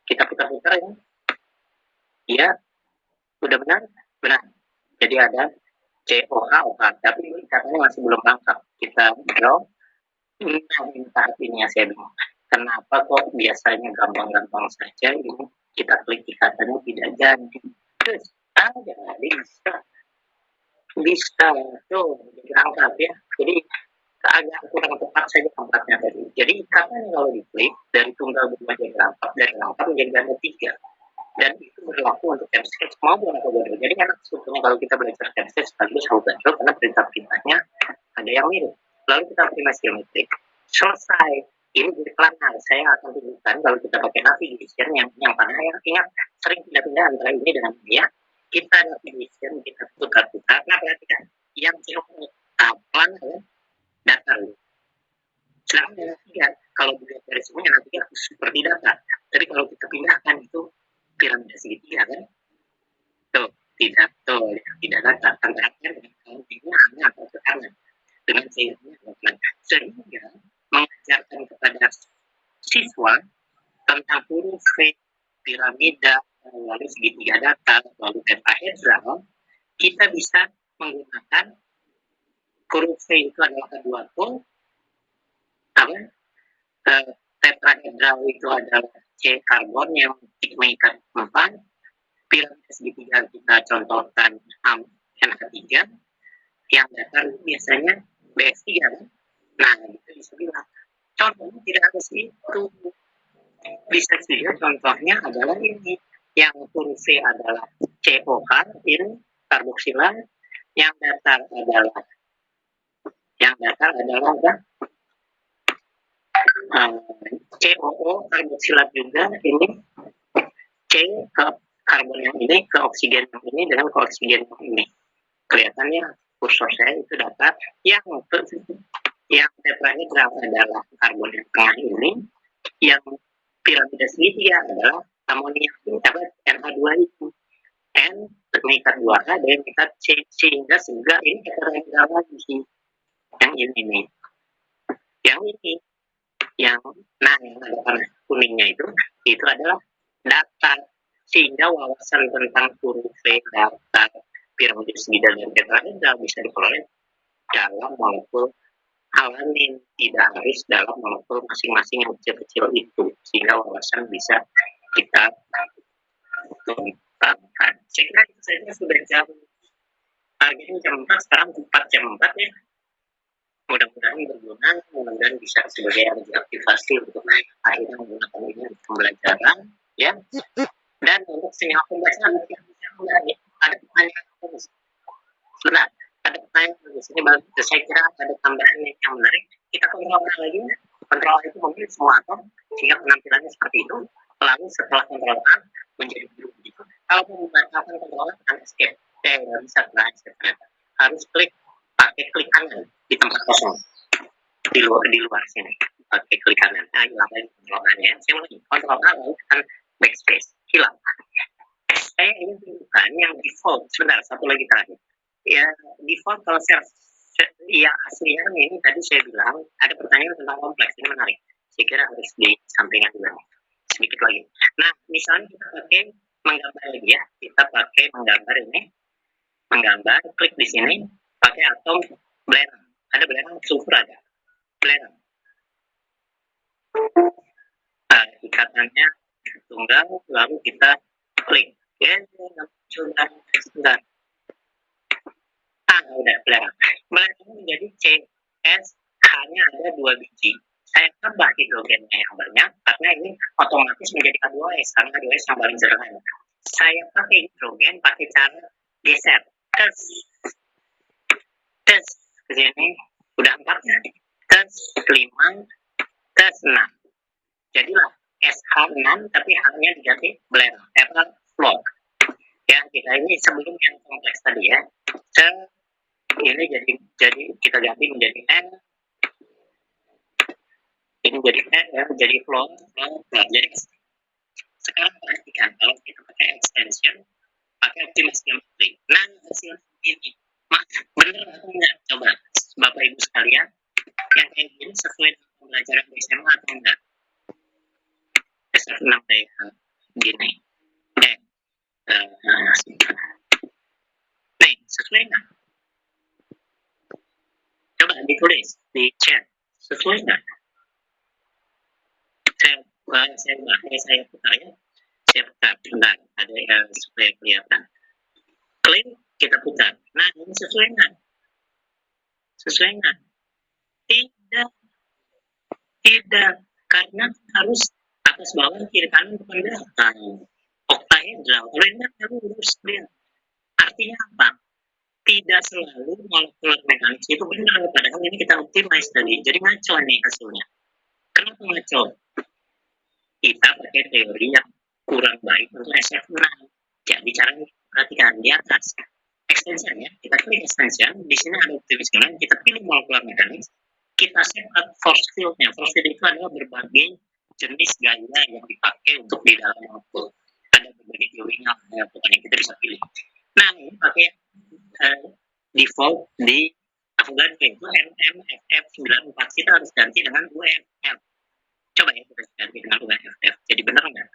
Kita putar-putar ya. Iya. Udah benar? Benar. Jadi ada COH, tapi katanya masih belum lengkap. Kita draw. Ini tahap ini ya saya bingung. Kenapa kok biasanya gampang-gampang saja ini kita klik ikatannya tidak jadi. Terus bisa tuh dirangkap ya. Jadi agak kurang tepat saja tempatnya tadi. Jadi ikatan kalau diklik dari tunggal berubah jadi rangkap, dari rangkap menjadi ganda 3. Dan itu berlaku untuk sketch maupun Avogadro. Jadi enak sebetulnya kalau kita belajar sketch sekaligus Avogadro karena perintah perintahnya ada yang mirip. Lalu kita optimasi geometrik. Selesai. Ini jadi planar. Saya akan tunjukkan kalau kita pakai navigation yang panah yang ingat sering pindah-pindah antara ini dengan ini ya. Kita navigation, kita putar-putar. Nah perhatikan, yang plan datar. Sedangkan yang tiga, kalau dilihat dari semuanya nanti seperti data. Tapi kalau kita pindahkan itu piramida segitiga kan? Tidak datar. Antara dengan kalau ini hanya atau tekanan. Dengan sehingga mengajarkan kepada siswa tentang huruf V, piramida, lalu segitiga datar, lalu tetrahedral, kita bisa menggunakan huruf V itu adalah kedua pol, tetrahedral itu adalah C karbon yang mengikat 4, piramida segitiga kita contohkan NH3, yang datar itu biasanya BF3 kan? Nah, itu bisa bilang contohnya tidak harus itu. Bisa juga contohnya adalah ini. Yang huruf V adalah COH, ini karboksila. Yang datar adalah COO, karboksilat juga. Ini C ke karbon yang ini, ke oksigen yang ini, dengan ke oksigen yang ini. Kelihatannya kursor saya itu datar. Yang tetrahedral adalah karbon yang tengah ini, yang piramida segitiga adalah amonium NH2 itu. N mengikat 2H dan mengikat C, sehingga ini tetrahedral lagi. Yang ini. Yang ada warna kuningnya itu adalah datar. Sehingga wawasan tentang huruf V, datar, piramida segitiga dan tetrahedral bisa diperoleh dalam molekul alamin, tidak harus dalam molekul masing-masing yang kecil-kecil itu, sehingga wawasan bisa kita kembangkan. Saya kira itu saja, sudah targetnya jam 4, sekarang 4 jam 4 ya. Mudah-mudahan berguna, mudah-mudahan bisa sebagai energi aktivasi untuk akhirnya menggunakan ini untuk pembelajaran ya. Dan untuk sinyal pembelajaran ada pertanyaan sebentar. Ada pertanyaan di sini bagus. Saya kira ada tambahan yang menarik. Kita kontrol lagi. Kontrol itu mungkin semua atom sehingga penampilannya seperti itu. Lalu setelah kontrol A menjadi biru begitu. Kalau mau membatalkan kontrol A, tekan escape. Nggak bisa escape ternyata. Harus pakai klik kanan di tempat kosong. luar sini. Pakai klik kanan. Nah, hilang lagi kontrolannya. Saya ulangi. Kontrol A lalu tekan backspace. Hilang. Saya ingin tunjukkan yang default. Sebentar, satu lagi terakhir. Ya, default kalau yang aslinya ini tadi saya bilang ada pertanyaan tentang kompleks. Ini menarik. Saya kira harus disampaikan juga sedikit lagi. Nah, misalnya kita pakai menggambar lagi ya. Kita pakai menggambar ini. Menggambar, klik di sini. Pakai atom belerang. Ada belerang sulfur ada. Belerang. Nah, ikatannya tunggal, lalu kita klik. Ya, sebentar. Udah belerang. Belerang menjadi CS, hanya ada 2 biji. Saya tambah hidrogennya yang banyak, karena ini otomatis menjadi H2S, karena H2S yang paling sederhana. Saya pakai hidrogen, pakai cara geser. Tes, ke sini, udah 4 ya. Tes 5, tes 6. Jadilah SH6, tapi H-nya diganti belerang. Float. Ya, kita ini sebelum yang kompleks tadi ya. Ini jadi kita ganti menjadi N. Ini jadi N ya, jadi float. Jadi sekarang perhatikan kalau kita pakai extension, pakai optimized geometry. Nah, hasil ini, benar atau enggak? Coba, Bapak Ibu sekalian, yang kayak gini sesuai dengan pembelajaran di SMA atau enggak? S6 kayak gini. Nih, sesuai enggak? Coba ditulis di chat, sesuai nggak? Saya putar ya. Saya putar, bentar, ada yang supaya kelihatan. Klik, kita putar. Nah, ini sesuai nggak? Sesuai nggak? Tidak. Karena harus atas bawah, kiri kanan, depan belakang. Oktahedral. Kalau ini harus dia. Artinya apa? Tidak selalu molekular mekanik itu benar, padahal ini kita optimize tadi. Jadi ngaco nih hasilnya. Kenapa ngaco? Kita pakai teori yang kurang baik untuk SF6. Jadi caranya perhatikan di atas extension ya. Kita klik extension, di sini ada optimization, kita pilih molekular mekanik, kita set up force field-nya. Force field itu adalah berbagai jenis gaya yang dipakai untuk di dalam molekul. Ada berbagai teorinya, pokoknya kita bisa pilih. Nah, ini pakai default di Avogadro itu MMFF94, kita harus ganti dengan UFF. Coba ya kita ganti dengan UFF. Jadi benar nggak?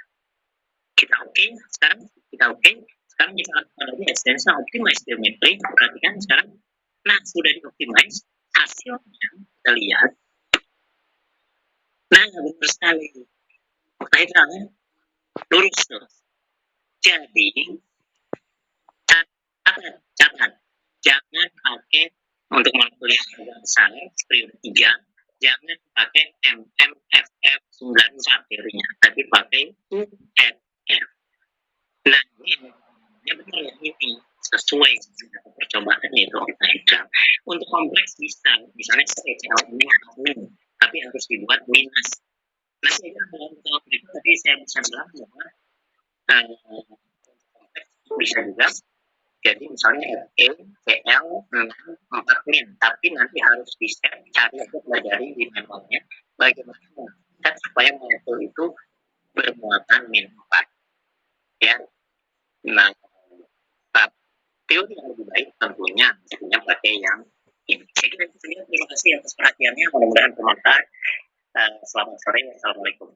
Kita oke. Sekarang kita oke. Sekarang kita lakukan lagi extension optimize geometry. Perhatikan sekarang. Nah, sudah di-optimize. Hasilnya kita lihat. Nah, benar sekali. Oktahedral kan? Lurus terus. Jadi catat, jangan pakai untuk molekul yang agak besar periode 3, jangan pakai MMFF94 teorinya, tapi pakai UFF. Nah, ini benar ya, ini sesuai dengan percobaan itu oktahedral. Untuk kompleks bisa, misalnya CCl ini atau min, tapi harus dibuat minus. Nah, saya kira dalam tahap berikut tadi saya bisa bilang bahwa kompleks bisa juga. Jadi misalnya Fe, Cl, 4 min, tapi nanti harus di-set, cari atau pelajari di manualnya bagaimana set supaya molekul itu bermuatan min 4. Ya. Nah, teori yang lebih baik tentunya pakai yang ini. Saya kira itu saja. Terima kasih atas perhatiannya. Mudah-mudahan bermanfaat. Selamat sore. Assalamualaikum.